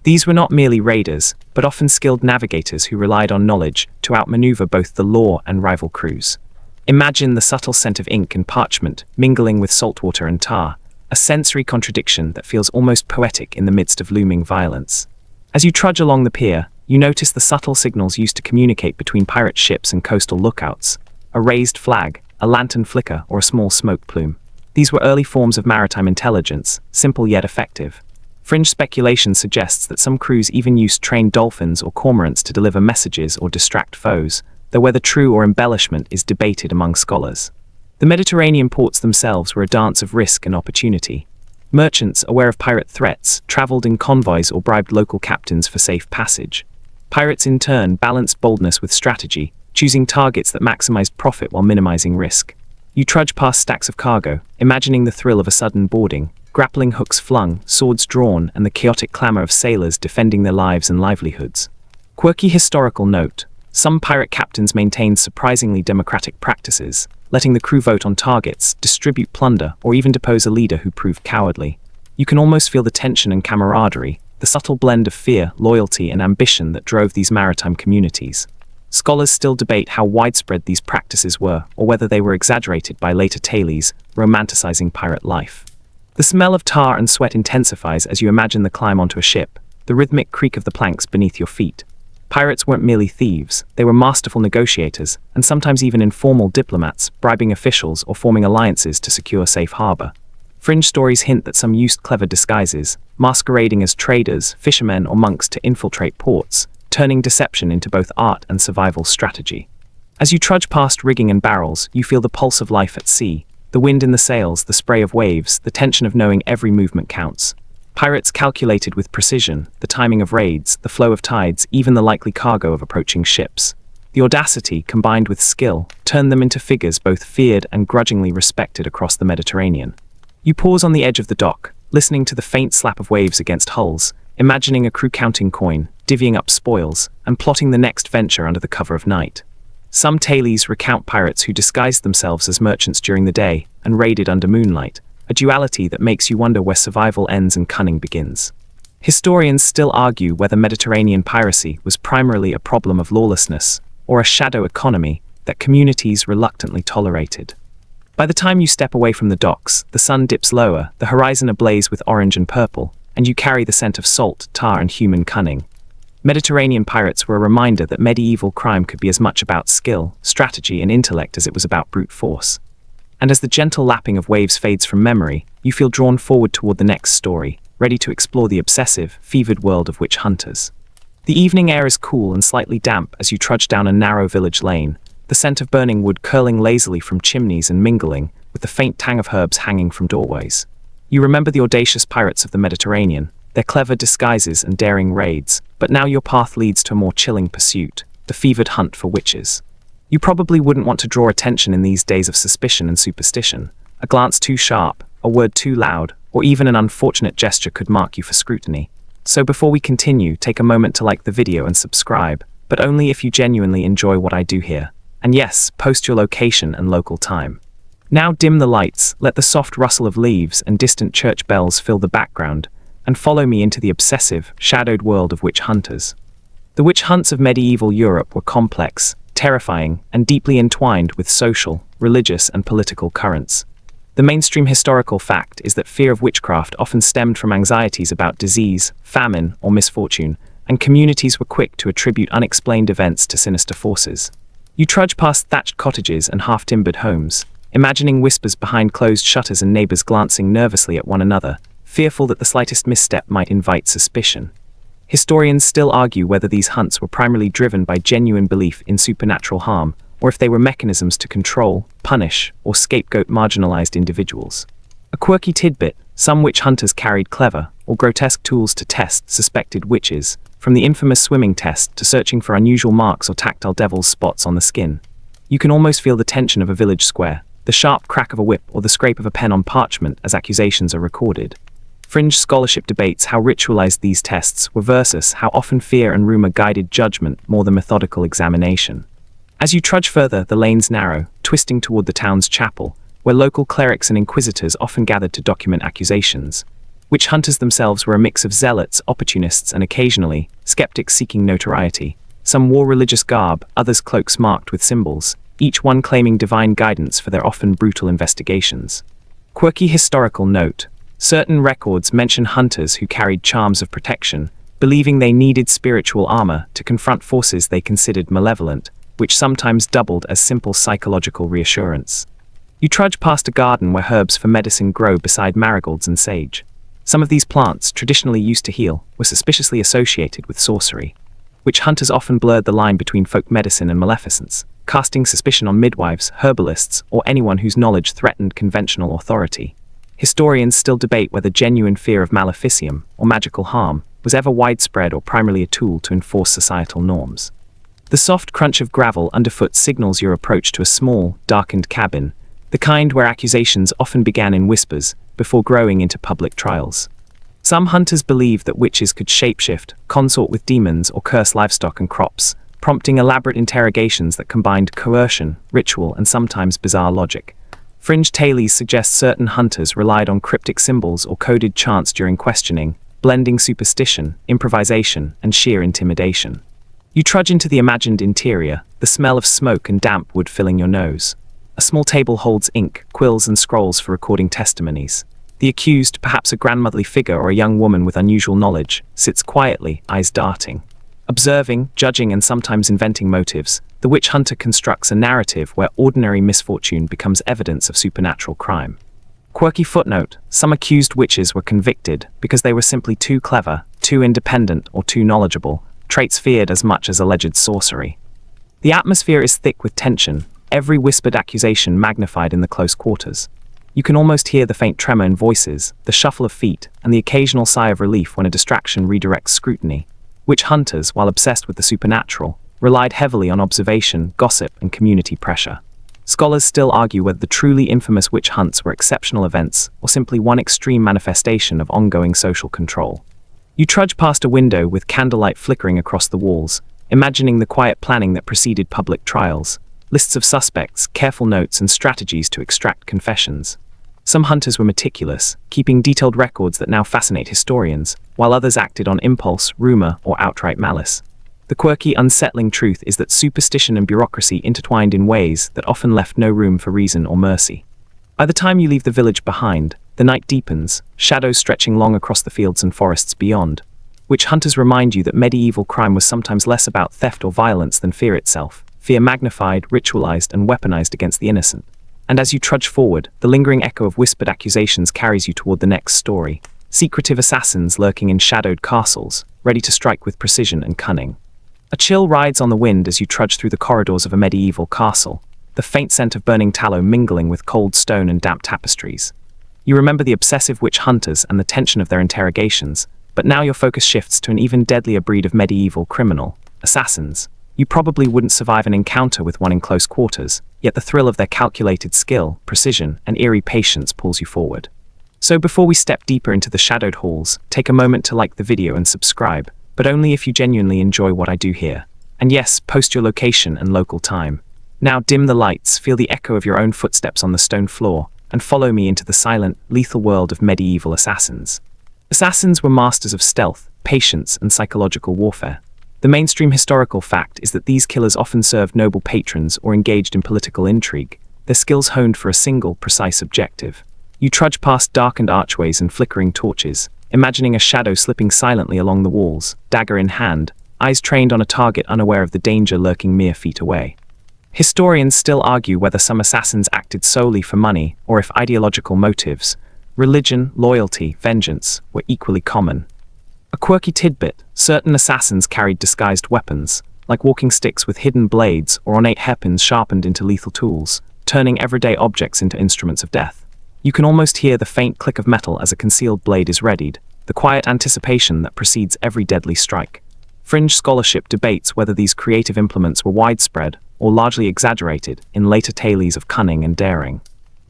These were not merely raiders, but often skilled navigators who relied on knowledge to outmaneuver both the law and rival crews. Imagine the subtle scent of ink and parchment mingling with saltwater and tar, a sensory contradiction that feels almost poetic in the midst of looming violence. As you trudge along the pier, you notice the subtle signals used to communicate between pirate ships and coastal lookouts: a raised flag, a lantern flicker, or a small smoke plume. These were early forms of maritime intelligence, simple yet effective. Fringe speculation suggests that some crews even used trained dolphins or cormorants to deliver messages or distract foes, though whether true or embellishment is debated among scholars. The Mediterranean ports themselves were a dance of risk and opportunity. Merchants, aware of pirate threats, traveled in convoys or bribed local captains for safe passage. Pirates, in turn, balanced boldness with strategy, choosing targets that maximized profit while minimizing risk. You trudge past stacks of cargo, imagining the thrill of a sudden boarding, grappling hooks flung, swords drawn, and the chaotic clamor of sailors defending their lives and livelihoods. Quirky historical note: some pirate captains maintained surprisingly democratic practices, letting the crew vote on targets, distribute plunder, or even depose a leader who proved cowardly. You can almost feel the tension and camaraderie, the subtle blend of fear, loyalty, and ambition that drove these maritime communities. Scholars still debate how widespread these practices were, or whether they were exaggerated by later tales, romanticizing pirate life. The smell of tar and sweat intensifies as you imagine the climb onto a ship, the rhythmic creak of the planks beneath your feet. Pirates weren't merely thieves, they were masterful negotiators, and sometimes even informal diplomats, bribing officials or forming alliances to secure safe harbor. Fringe stories hint that some used clever disguises, masquerading as traders, fishermen, or monks to infiltrate ports, turning deception into both art and survival strategy. As you trudge past rigging and barrels, you feel the pulse of life at sea, the wind in the sails, the spray of waves, the tension of knowing every movement counts. Pirates calculated with precision, the timing of raids, the flow of tides, even the likely cargo of approaching ships. The audacity, combined with skill, turned them into figures both feared and grudgingly respected across the Mediterranean. You pause on the edge of the dock, listening to the faint slap of waves against hulls, imagining a crew counting coin, divvying up spoils, and plotting the next venture under the cover of night. Some tales recount pirates who disguised themselves as merchants during the day and raided under moonlight, a duality that makes you wonder where survival ends and cunning begins. Historians still argue whether Mediterranean piracy was primarily a problem of lawlessness or a shadow economy that communities reluctantly tolerated. By the time you step away from the docks, the sun dips lower, the horizon ablaze with orange and purple, and you carry the scent of salt, tar, and human cunning. Mediterranean pirates were a reminder that medieval crime could be as much about skill, strategy, and intellect as it was about brute force. And as the gentle lapping of waves fades from memory, you feel drawn forward toward the next story, ready to explore the obsessive, fevered world of witch hunters. The evening air is cool and slightly damp as you trudge down a narrow village lane, the scent of burning wood curling lazily from chimneys and mingling with the faint tang of herbs hanging from doorways. You remember the audacious pirates of the Mediterranean, their clever disguises and daring raids, but now your path leads to a more chilling pursuit, the fevered hunt for witches. You probably wouldn't want to draw attention in these days of suspicion and superstition. A glance too sharp, a word too loud, or or even an unfortunate gesture could mark you for scrutiny. So before we continue, take a moment to like the video and subscribe, but only if you genuinely enjoy what I do here. And yes, post your location and local time. Now dim the lights, let the soft rustle of leaves and distant church bells fill the background, and follow me into the obsessive, shadowed world of witch hunters. The witch hunts of medieval Europe were complex, terrifying, and deeply entwined with social, religious, and political currents. The mainstream historical fact is that fear of witchcraft often stemmed from anxieties about disease, famine, or misfortune, and communities were quick to attribute unexplained events to sinister forces. You trudge past thatched cottages and half-timbered homes, imagining whispers behind closed shutters and neighbors glancing nervously at one another, fearful that the slightest misstep might invite suspicion. Historians still argue whether these hunts were primarily driven by genuine belief in supernatural harm, or if they were mechanisms to control, punish, or scapegoat marginalized individuals. A quirky tidbit: some witch hunters carried clever or grotesque tools to test suspected witches, from the infamous swimming test to searching for unusual marks or tactile devil's spots on the skin. You can almost feel the tension of a village square, the sharp crack of a whip or the scrape of a pen on parchment as accusations are recorded. Fringe scholarship debates how ritualized these tests were versus how often fear and rumor guided judgment more than methodical examination. As you trudge further, the lanes narrow, twisting toward the town's chapel, where local clerics and inquisitors often gathered to document accusations. Witch hunters themselves were a mix of zealots, opportunists, and occasionally, skeptics seeking notoriety. Some wore religious garb, others cloaks marked with symbols, each one claiming divine guidance for their often brutal investigations. Quirky historical note: certain records mention hunters who carried charms of protection, believing they needed spiritual armor to confront forces they considered malevolent, which sometimes doubled as simple psychological reassurance. You trudge past a garden where herbs for medicine grow beside marigolds and sage. Some of these plants, traditionally used to heal, were suspiciously associated with sorcery. Witch hunters often blurred the line between folk medicine and maleficence, casting suspicion on midwives, herbalists, or anyone whose knowledge threatened conventional authority. Historians still debate whether genuine fear of maleficium, or magical harm, was ever widespread or primarily a tool to enforce societal norms. The soft crunch of gravel underfoot signals your approach to a small, darkened cabin, the kind where accusations often began in whispers before growing into public trials. Some hunters believed that witches could shapeshift, consort with demons, or curse livestock and crops, prompting elaborate interrogations that combined coercion, ritual, and sometimes bizarre logic. Fringe tales suggest certain hunters relied on cryptic symbols or coded chants during questioning, blending superstition, improvisation, and sheer intimidation. You trudge into the imagined interior, the smell of smoke and damp wood filling your nose. A small table holds ink, quills, and scrolls for recording testimonies. The accused, perhaps a grandmotherly figure or a young woman with unusual knowledge, sits quietly, eyes darting. Observing, judging, and sometimes inventing motives, the witch hunter constructs a narrative where ordinary misfortune becomes evidence of supernatural crime. Quirky footnote: some accused witches were convicted because they were simply too clever, too independent, or too knowledgeable, traits feared as much as alleged sorcery. The atmosphere is thick with tension, every whispered accusation magnified in the close quarters. You can almost hear the faint tremor in voices, the shuffle of feet, and the occasional sigh of relief when a distraction redirects scrutiny. Witch hunters, while obsessed with the supernatural, relied heavily on observation, gossip, and community pressure. Scholars still argue whether the truly infamous witch hunts were exceptional events or simply one extreme manifestation of ongoing social control. You trudge past a window with candlelight flickering across the walls, imagining the quiet planning that preceded public trials, lists of suspects, careful notes, and strategies to extract confessions. Some hunters were meticulous, keeping detailed records that now fascinate historians, while others acted on impulse, rumor, or outright malice. The quirky, unsettling truth is that superstition and bureaucracy intertwined in ways that often left no room for reason or mercy. By the time you leave the village behind, the night deepens, shadows stretching long across the fields and forests beyond. Witch hunters remind you that medieval crime was sometimes less about theft or violence than fear itself, fear magnified, ritualized, and weaponized against the innocent. And as you trudge forward, the lingering echo of whispered accusations carries you toward the next story. Secretive assassins lurking in shadowed castles, ready to strike with precision and cunning. A chill rides on the wind as you trudge through the corridors of a medieval castle, the faint scent of burning tallow mingling with cold stone and damp tapestries. You remember the obsessive witch hunters and the tension of their interrogations, but now your focus shifts to an even deadlier breed of medieval criminal, assassins. You probably wouldn't survive an encounter with one in close quarters, yet the thrill of their calculated skill, precision, and eerie patience pulls you forward. So before we step deeper into the shadowed halls, take a moment to like the video and subscribe, but only if you genuinely enjoy what I do here. And yes, post your location and local time. Now dim the lights, feel the echo of your own footsteps on the stone floor, and follow me into the silent, lethal world of medieval assassins. Assassins were masters of stealth, patience, and psychological warfare. The mainstream historical fact is that these killers often served noble patrons or engaged in political intrigue, their skills honed for a single, precise objective. You trudge past darkened archways and flickering torches, imagining a shadow slipping silently along the walls, dagger in hand, eyes trained on a target unaware of the danger lurking mere feet away. Historians still argue whether some assassins acted solely for money or if ideological motives, religion, loyalty, vengeance, were equally common. A quirky tidbit, certain assassins carried disguised weapons, like walking sticks with hidden blades or ornate hairpins sharpened into lethal tools, turning everyday objects into instruments of death. You can almost hear the faint click of metal as a concealed blade is readied, the quiet anticipation that precedes every deadly strike. Fringe scholarship debates whether these creative implements were widespread or largely exaggerated in later tales of cunning and daring.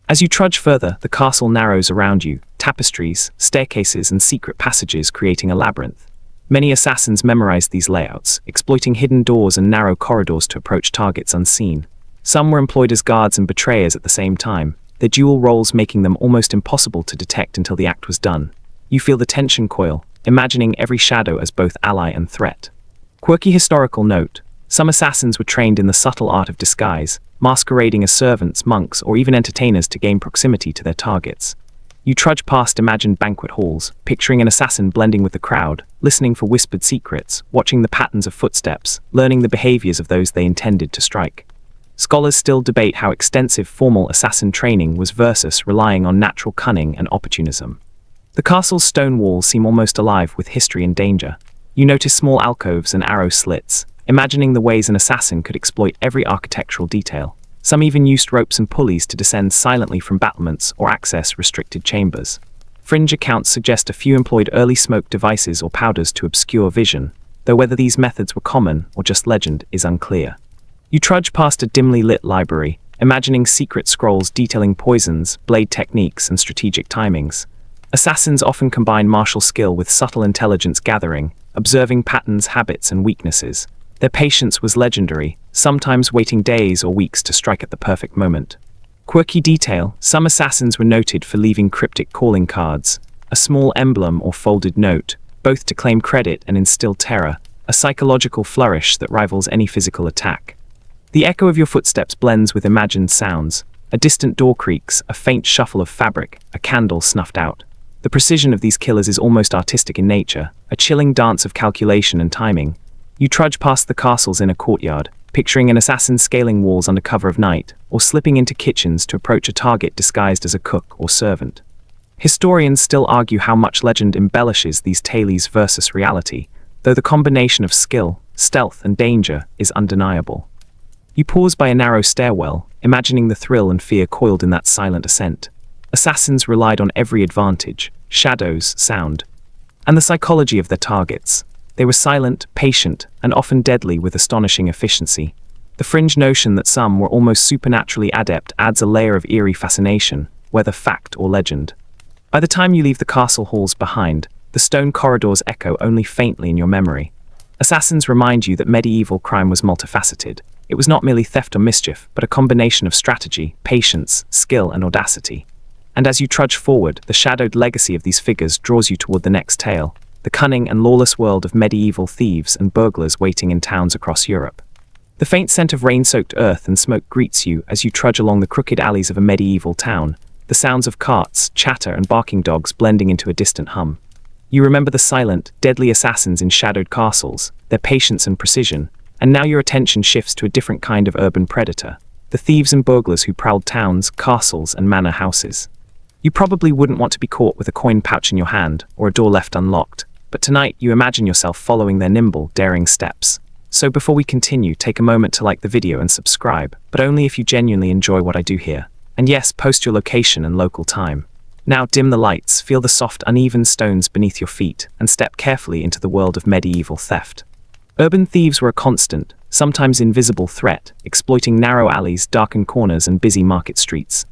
As you trudge further, the castle narrows around you, tapestries, staircases, and secret passages creating a labyrinth. Many assassins memorized these layouts, exploiting hidden doors and narrow corridors to approach targets unseen. Some were employed as guards and betrayers at the same time, their dual roles making them almost impossible to detect until the act was done. You feel the tension coil, imagining every shadow as both ally and threat. Quirky historical note: some assassins were trained in the subtle art of disguise, masquerading as servants, monks, or even entertainers to gain proximity to their targets. You trudge past imagined banquet halls, picturing an assassin blending with the crowd, listening for whispered secrets, watching the patterns of footsteps, learning the behaviors of those they intended to strike. Scholars still debate how extensive formal assassin training was versus relying on natural cunning and opportunism. The castle's stone walls seem almost alive with history and danger. You notice small alcoves and arrow slits, imagining the ways an assassin could exploit every architectural detail. Some even used ropes and pulleys to descend silently from battlements or access restricted chambers. Fringe accounts suggest a few employed early smoke devices or powders to obscure vision, though whether these methods were common or just legend is unclear. You trudge past a dimly lit library, imagining secret scrolls detailing poisons, blade techniques, and strategic timings. Assassins often combine martial skill with subtle intelligence gathering, observing patterns, habits, and weaknesses. Their patience was legendary, sometimes waiting days or weeks to strike at the perfect moment. Quirky detail: some assassins were noted for leaving cryptic calling cards, a small emblem or folded note, both to claim credit and instill terror, a psychological flourish that rivals any physical attack. The echo of your footsteps blends with imagined sounds. A distant door creaks, a faint shuffle of fabric, a candle snuffed out. The precision of these killers is almost artistic in nature, a chilling dance of calculation and timing. You trudge past the castle's inner courtyard, picturing an assassin scaling walls under cover of night, or slipping into kitchens to approach a target disguised as a cook or servant. Historians still argue how much legend embellishes these tales versus reality, though the combination of skill, stealth, and danger is undeniable. You pause by a narrow stairwell, imagining the thrill and fear coiled in that silent ascent. Assassins relied on every advantage: shadows, sound, and the psychology of their targets. They were silent, patient, and often deadly with astonishing efficiency. The fringe notion that some were almost supernaturally adept adds a layer of eerie fascination, whether fact or legend. By the time you leave the castle halls behind, the stone corridors echo only faintly in your memory. Assassins remind you that medieval crime was multifaceted. It was not merely theft or mischief, but a combination of strategy, patience, skill, and audacity. And as you trudge forward, the shadowed legacy of these figures draws you toward the next tale, the cunning and lawless world of medieval thieves and burglars waiting in towns across Europe. The faint scent of rain-soaked earth and smoke greets you as you trudge along the crooked alleys of a medieval town, the sounds of carts, chatter, and barking dogs blending into a distant hum. You remember the silent, deadly assassins in shadowed castles, their patience and precision, and now your attention shifts to a different kind of urban predator, the thieves and burglars who prowled towns, castles, and manor houses. You probably wouldn't want to be caught with a coin pouch in your hand or a door left unlocked, but tonight you imagine yourself following their nimble, daring steps. So before we continue, take a moment to like the video and subscribe, but only if you genuinely enjoy what I do here. And yes, post your location and local time. Now dim the lights, feel the soft, uneven stones beneath your feet, and step carefully into the world of medieval theft. Urban thieves were a constant, sometimes invisible threat, exploiting narrow alleys, darkened corners, and busy market streets.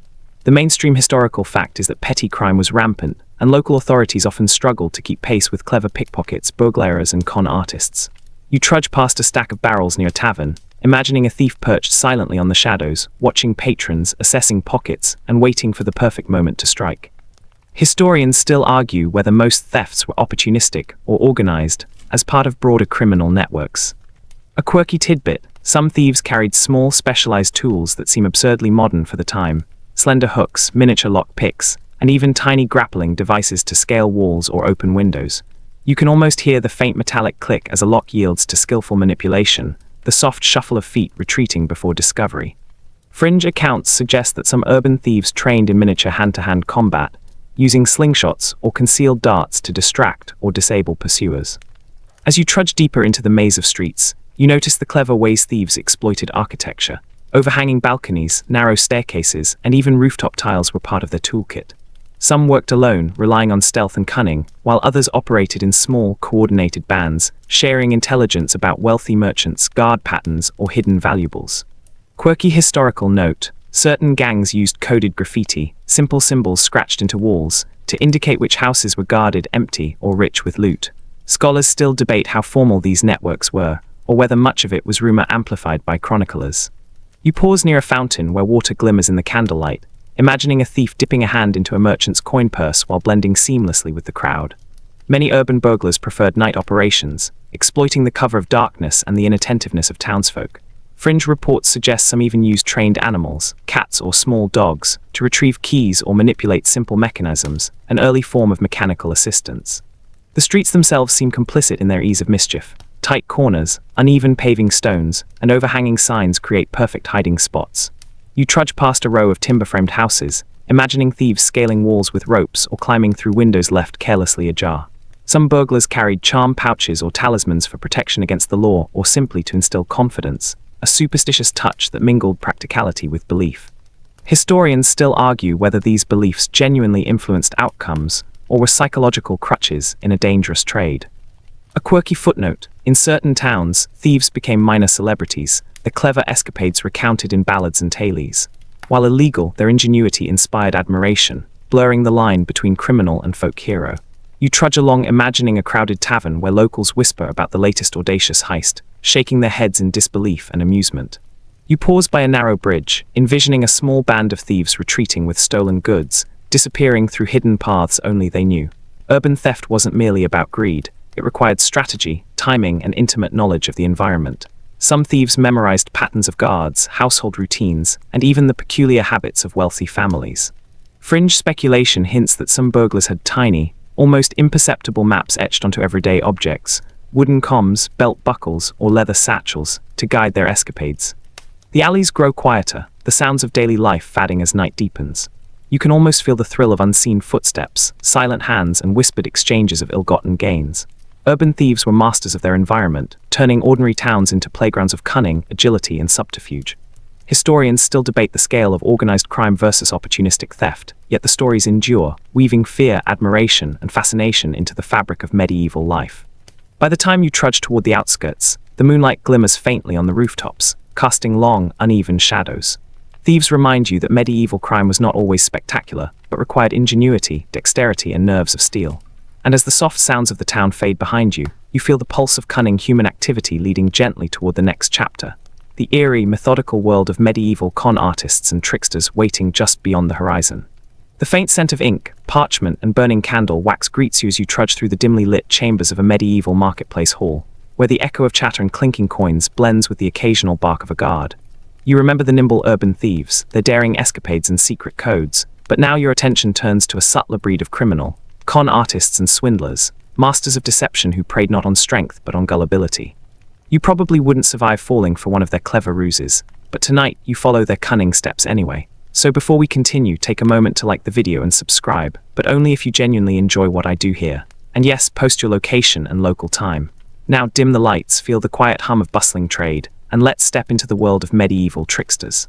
The mainstream historical fact is that petty crime was rampant, and local authorities often struggled to keep pace with clever pickpockets, burglars, and con artists. You trudge past a stack of barrels near a tavern, imagining a thief perched silently on the shadows, watching patrons, assessing pockets, and waiting for the perfect moment to strike. Historians still argue whether most thefts were opportunistic or organized, as part of broader criminal networks. A quirky tidbit: some thieves carried small, specialized tools that seem absurdly modern for the time: slender hooks, miniature lock picks, and even tiny grappling devices to scale walls or open windows. You can almost hear the faint metallic click as a lock yields to skillful manipulation, the soft shuffle of feet retreating before discovery. Fringe accounts suggest that some urban thieves trained in miniature hand-to-hand combat, using slingshots or concealed darts to distract or disable pursuers. As you trudge deeper into the maze of streets, you notice the clever ways thieves exploited architecture. Overhanging balconies, narrow staircases, and even rooftop tiles were part of their toolkit. Some worked alone, relying on stealth and cunning, while others operated in small, coordinated bands, sharing intelligence about wealthy merchants, guard patterns, or hidden valuables. Quirky historical note: certain gangs used coded graffiti, simple symbols scratched into walls, to indicate which houses were guarded, empty, or rich with loot. Scholars still debate how formal these networks were, or whether much of it was rumor amplified by chroniclers. You pause near a fountain where water glimmers in the candlelight, imagining a thief dipping a hand into a merchant's coin purse while blending seamlessly with the crowd. Many urban burglars preferred night operations, exploiting the cover of darkness and the inattentiveness of townsfolk. Fringe reports suggest some even used trained animals, cats or small dogs, to retrieve keys or manipulate simple mechanisms, an early form of mechanical assistance. The streets themselves seem complicit in their ease of mischief. Tight corners, uneven paving stones, and overhanging signs create perfect hiding spots. You trudge past a row of timber-framed houses, imagining thieves scaling walls with ropes or climbing through windows left carelessly ajar. Some burglars carried charm pouches or talismans for protection against the law or simply to instill confidence, a superstitious touch that mingled practicality with belief. Historians still argue whether these beliefs genuinely influenced outcomes or were psychological crutches in a dangerous trade. A quirky footnote: in certain towns, thieves became minor celebrities, their clever escapades recounted in ballads and tales. While illegal, their ingenuity inspired admiration, blurring the line between criminal and folk hero. You trudge along imagining a crowded tavern where locals whisper about the latest audacious heist, shaking their heads in disbelief and amusement. You pause by a narrow bridge, envisioning a small band of thieves retreating with stolen goods, disappearing through hidden paths only they knew. Urban theft wasn't merely about greed. It required strategy, timing, and intimate knowledge of the environment. Some thieves memorized patterns of guards, household routines, and even the peculiar habits of wealthy families. Fringe speculation hints that some burglars had tiny, almost imperceptible maps etched onto everyday objects, wooden comms, belt buckles, or leather satchels, to guide their escapades. The alleys grow quieter, the sounds of daily life fading as night deepens. You can almost feel the thrill of unseen footsteps, silent hands, and whispered exchanges of ill-gotten gains. Urban thieves were masters of their environment, turning ordinary towns into playgrounds of cunning, agility, and subterfuge. Historians still debate the scale of organized crime versus opportunistic theft, yet the stories endure, weaving fear, admiration, and fascination into the fabric of medieval life. By the time you trudge toward the outskirts, the moonlight glimmers faintly on the rooftops, casting long, uneven shadows. Thieves remind you that medieval crime was not always spectacular, but required ingenuity, dexterity, and nerves of steel. And as the soft sounds of the town fade behind you, you feel the pulse of cunning human activity leading gently toward the next chapter. The eerie, methodical world of medieval con artists and tricksters waiting just beyond the horizon. The faint scent of ink, parchment, and burning candle wax greets you as you trudge through the dimly lit chambers of a medieval marketplace hall, where the echo of chatter and clinking coins blends with the occasional bark of a guard. You remember the nimble urban thieves, their daring escapades and secret codes, but now your attention turns to a subtler breed of criminal, con artists and swindlers, masters of deception who preyed not on strength but on gullibility. You probably wouldn't survive falling for one of their clever ruses, but tonight you follow their cunning steps anyway. So before we continue, take a moment to like the video and subscribe, but only if you genuinely enjoy what I do here. And yes, post your location and local time. Now dim the lights, feel the quiet hum of bustling trade, and let's step into the world of medieval tricksters.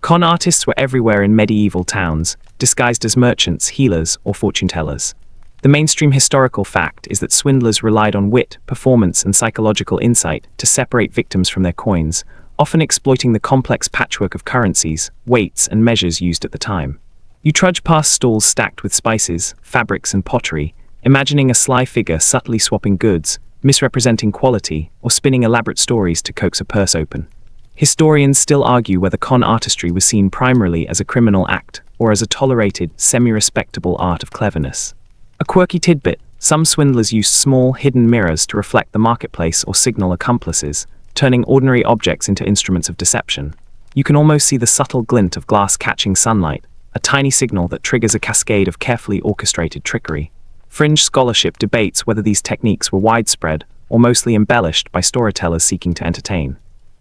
Con artists were everywhere in medieval towns, disguised as merchants, healers, or fortune-tellers. The mainstream historical fact is that swindlers relied on wit, performance, and psychological insight to separate victims from their coins, often exploiting the complex patchwork of currencies, weights, and measures used at the time. You trudge past stalls stacked with spices, fabrics, and pottery, imagining a sly figure subtly swapping goods, misrepresenting quality, or spinning elaborate stories to coax a purse open. Historians still argue whether con artistry was seen primarily as a criminal act or as a tolerated, semi-respectable art of cleverness. A quirky tidbit: some swindlers used small, hidden mirrors to reflect the marketplace or signal accomplices, turning ordinary objects into instruments of deception. You can almost see the subtle glint of glass catching sunlight, a tiny signal that triggers a cascade of carefully orchestrated trickery. Fringe scholarship debates whether these techniques were widespread or mostly embellished by storytellers seeking to entertain.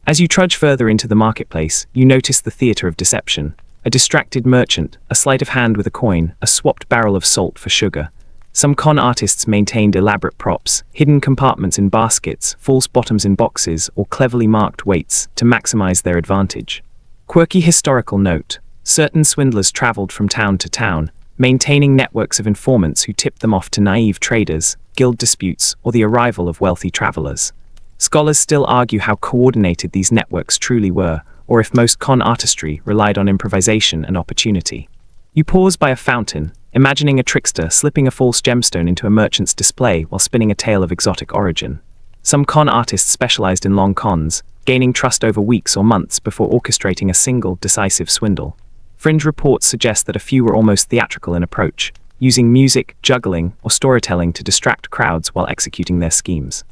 As you trudge further into the marketplace, you notice the theater of deception. A distracted merchant, a sleight of hand with a coin, a swapped barrel of salt for sugar. Some con artists maintained elaborate props, hidden compartments in baskets, false bottoms in boxes, or cleverly marked weights to maximize their advantage. Quirky historical note: certain swindlers traveled from town to town, maintaining networks of informants who tipped them off to naive traders, guild disputes, or the arrival of wealthy travelers. Scholars still argue how coordinated these networks truly were, or if most con artistry relied on improvisation and opportunity. You pause by a fountain, imagining a trickster slipping a false gemstone into a merchant's display while spinning a tale of exotic origin. Some con artists specialized in long cons, gaining trust over weeks or months before orchestrating a single, decisive swindle. Fringe reports suggest that a few were almost theatrical in approach, using music, juggling, or storytelling to distract crowds while executing their schemes.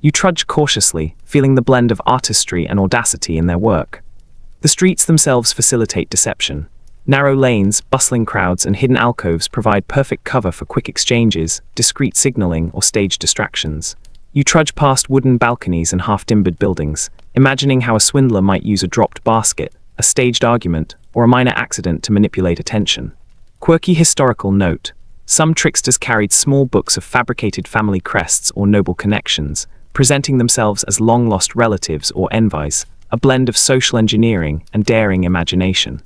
You trudge cautiously, feeling the blend of artistry and audacity in their work. The streets themselves facilitate deception. Narrow lanes, bustling crowds, and hidden alcoves provide perfect cover for quick exchanges, discreet signaling, or stage distractions. You trudge past wooden balconies and half-timbered buildings, imagining how a swindler might use a dropped basket, a staged argument, or a minor accident to manipulate attention. Quirky historical note: some tricksters carried small books of fabricated family crests or noble connections, presenting themselves as long-lost relatives or envoys, a blend of social engineering and daring imagination.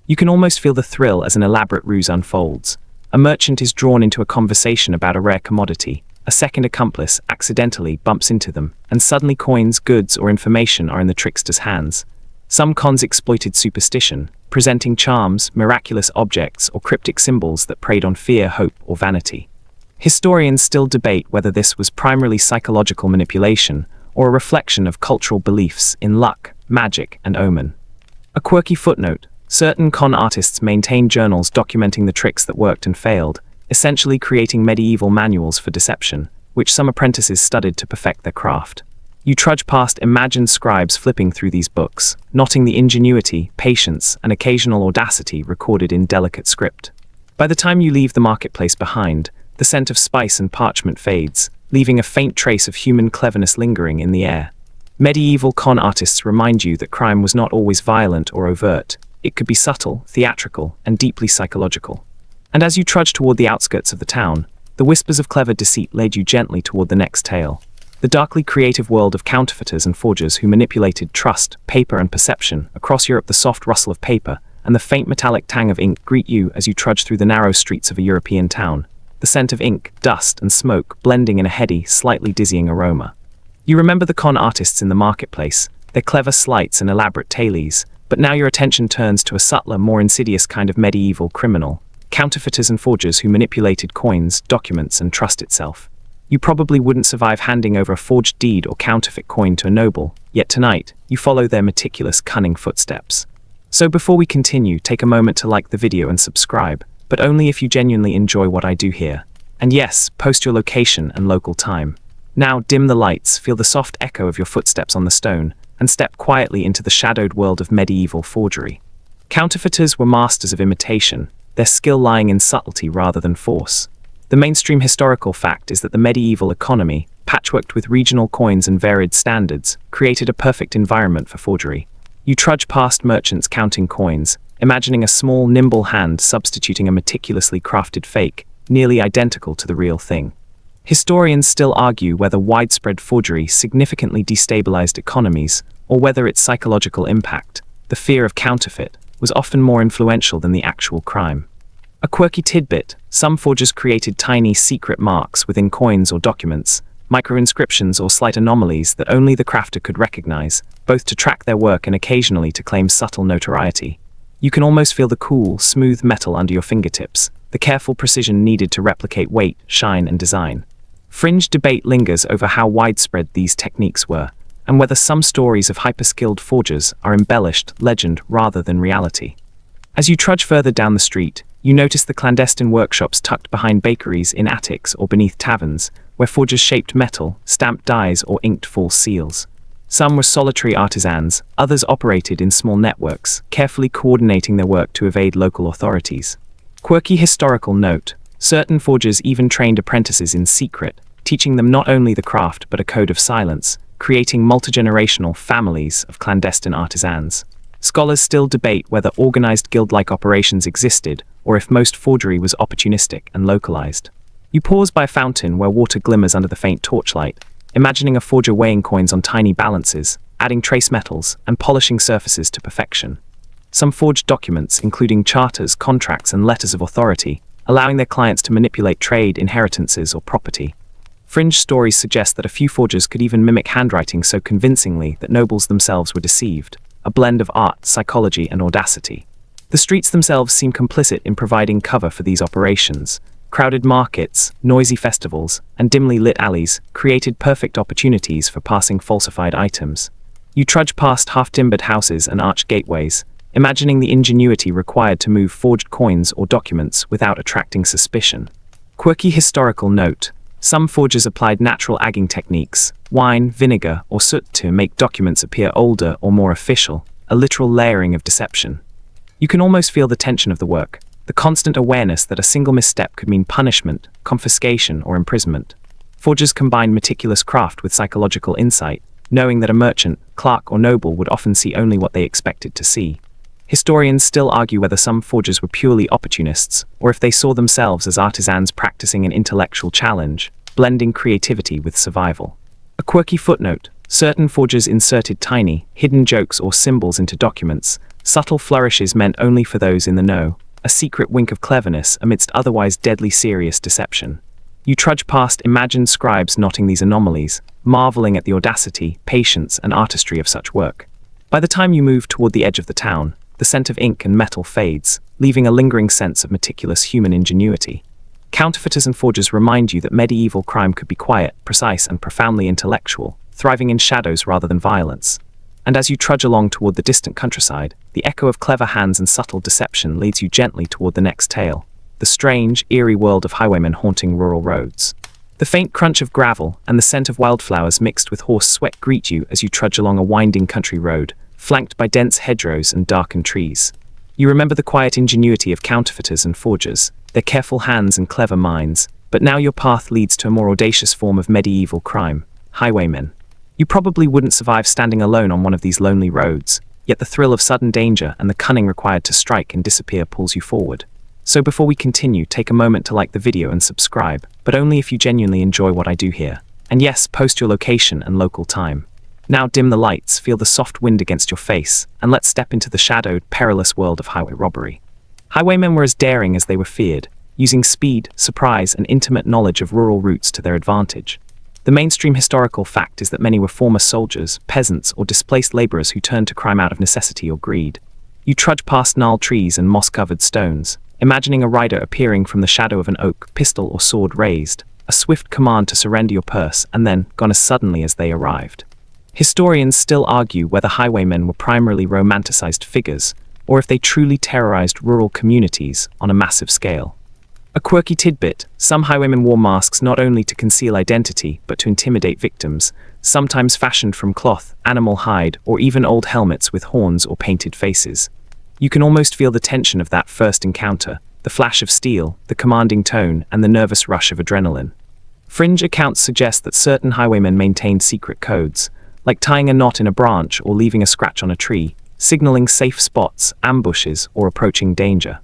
You can almost feel the thrill as an elaborate ruse unfolds. A merchant is drawn into a conversation about a rare commodity, a second accomplice accidentally bumps into them, and suddenly coins, goods, or information are in the trickster's hands. Some cons exploited superstition, presenting charms, miraculous objects, or cryptic symbols that preyed on fear, hope, or vanity. Historians still debate whether this was primarily psychological manipulation or a reflection of cultural beliefs in luck, magic, and omen. A quirky footnote: certain con artists maintained journals documenting the tricks that worked and failed, essentially creating medieval manuals for deception, which some apprentices studied to perfect their craft. You trudge past imagined scribes flipping through these books, noting the ingenuity, patience, and occasional audacity recorded in delicate script. By the time you leave the marketplace behind, the scent of spice and parchment fades, leaving a faint trace of human cleverness lingering in the air. Medieval con artists remind you that crime was not always violent or overt. It could be subtle, theatrical, and deeply psychological. And as you trudge toward the outskirts of the town, the whispers of clever deceit lead you gently toward the next tale. The darkly creative world of counterfeiters and forgers who manipulated trust, paper, and perception. Across Europe, the soft rustle of paper and the faint metallic tang of ink greet you as you trudge through the narrow streets of a European town. The scent of ink, dust, and smoke blending in a heady, slightly dizzying aroma. You remember the con artists in the marketplace, their clever sleights and elaborate tailies, but now your attention turns to a subtler, more insidious kind of medieval criminal: counterfeiters and forgers who manipulated coins, documents, and trust itself. You probably wouldn't survive handing over a forged deed or counterfeit coin to a noble, yet tonight, you follow their meticulous, cunning footsteps. So before we continue, take a moment to like the video and subscribe, but only if you genuinely enjoy what I do here. And yes, post your location and local time. Now dim the lights, feel the soft echo of your footsteps on the stone, and step quietly into the shadowed world of medieval forgery. Counterfeiters were masters of imitation, their skill lying in subtlety rather than force. The mainstream historical fact is that the medieval economy, patchworked with regional coins and varied standards, created a perfect environment for forgery. You trudge past merchants counting coins, imagining a small, nimble hand substituting a meticulously crafted fake, nearly identical to the real thing. Historians still argue whether widespread forgery significantly destabilized economies, or whether its psychological impact, the fear of counterfeit, was often more influential than the actual crime. A quirky tidbit: some forgers created tiny, secret marks within coins or documents, micro-inscriptions or slight anomalies that only the crafter could recognize, both to track their work and occasionally to claim subtle notoriety. You can almost feel the cool, smooth metal under your fingertips, the careful precision needed to replicate weight, shine, and design. Fringe debate lingers over how widespread these techniques were, and whether some stories of hyper-skilled forgers are embellished legend rather than reality. As you trudge further down the street, you notice the clandestine workshops tucked behind bakeries in attics or beneath taverns, where forgers shaped metal, stamped dies, or inked false seals. Some were solitary artisans, others operated in small networks, carefully coordinating their work to evade local authorities. Quirky historical note: certain forgers even trained apprentices in secret, teaching them not only the craft but a code of silence, creating multi-generational families of clandestine artisans. Scholars still debate whether organized guild-like operations existed, or if most forgery was opportunistic and localized. You pause by a fountain where water glimmers under the faint torchlight, imagining a forger weighing coins on tiny balances, adding trace metals, and polishing surfaces to perfection. Some forged documents, including charters, contracts, and letters of authority, allowing their clients to manipulate trade, inheritances, or property. Fringe stories suggest that a few forgers could even mimic handwriting so convincingly that nobles themselves were deceived, a blend of art, psychology, and audacity. The streets themselves seem complicit in providing cover for these operations. Crowded markets, noisy festivals, and dimly lit alleys created perfect opportunities for passing falsified items. You trudge past half-timbered houses and arched gateways, imagining the ingenuity required to move forged coins or documents without attracting suspicion. Quirky historical note: some forgers applied natural agging techniques, wine, vinegar, or soot to make documents appear older or more official, a literal layering of deception. You can almost feel the tension of the work, the constant awareness that a single misstep could mean punishment, confiscation, or imprisonment. Forgers combine meticulous craft with psychological insight, knowing that a merchant, clerk, or noble would often see only what they expected to see. Historians still argue whether some forgers were purely opportunists, or if they saw themselves as artisans practicing an intellectual challenge, blending creativity with survival. A quirky footnote: certain forgers inserted tiny, hidden jokes or symbols into documents, subtle flourishes meant only for those in the know, a secret wink of cleverness amidst otherwise deadly serious deception. You trudge past imagined scribes noting these anomalies, marveling at the audacity, patience, and artistry of such work. By the time you move toward the edge of the town, the scent of ink and metal fades, leaving a lingering sense of meticulous human ingenuity. Counterfeiters and forgers remind you that medieval crime could be quiet, precise, and profoundly intellectual, thriving in shadows rather than violence. And as you trudge along toward the distant countryside, the echo of clever hands and subtle deception leads you gently toward the next tale: the strange, eerie world of highwaymen haunting rural roads. The faint crunch of gravel and the scent of wildflowers mixed with horse sweat greet you as you trudge along a winding country road, flanked by dense hedgerows and darkened trees. You remember the quiet ingenuity of counterfeiters and forgers, their careful hands and clever minds, but now your path leads to a more audacious form of medieval crime: highwaymen. You probably wouldn't survive standing alone on one of these lonely roads, yet the thrill of sudden danger and the cunning required to strike and disappear pulls you forward. So before we continue, take a moment to like the video and subscribe, but only if you genuinely enjoy what I do here. And yes, post your location and local time. Now dim the lights, feel the soft wind against your face, and let's step into the shadowed, perilous world of highway robbery. Highwaymen were as daring as they were feared, using speed, surprise, and intimate knowledge of rural routes to their advantage. The mainstream historical fact is that many were former soldiers, peasants, or displaced laborers who turned to crime out of necessity or greed. You trudge past gnarled trees and moss-covered stones, imagining a rider appearing from the shadow of an oak, pistol or sword raised, a swift command to surrender your purse, and then gone as suddenly as they arrived. Historians still argue whether highwaymen were primarily romanticized figures, or if they truly terrorized rural communities on a massive scale. A quirky tidbit: some highwaymen wore masks not only to conceal identity, but to intimidate victims, sometimes fashioned from cloth, animal hide, or even old helmets with horns or painted faces. You can almost feel the tension of that first encounter, the flash of steel, the commanding tone, and the nervous rush of adrenaline. Fringe accounts suggest that certain highwaymen maintained secret codes, like tying a knot in a branch or leaving a scratch on a tree, signaling safe spots, ambushes, or approaching danger.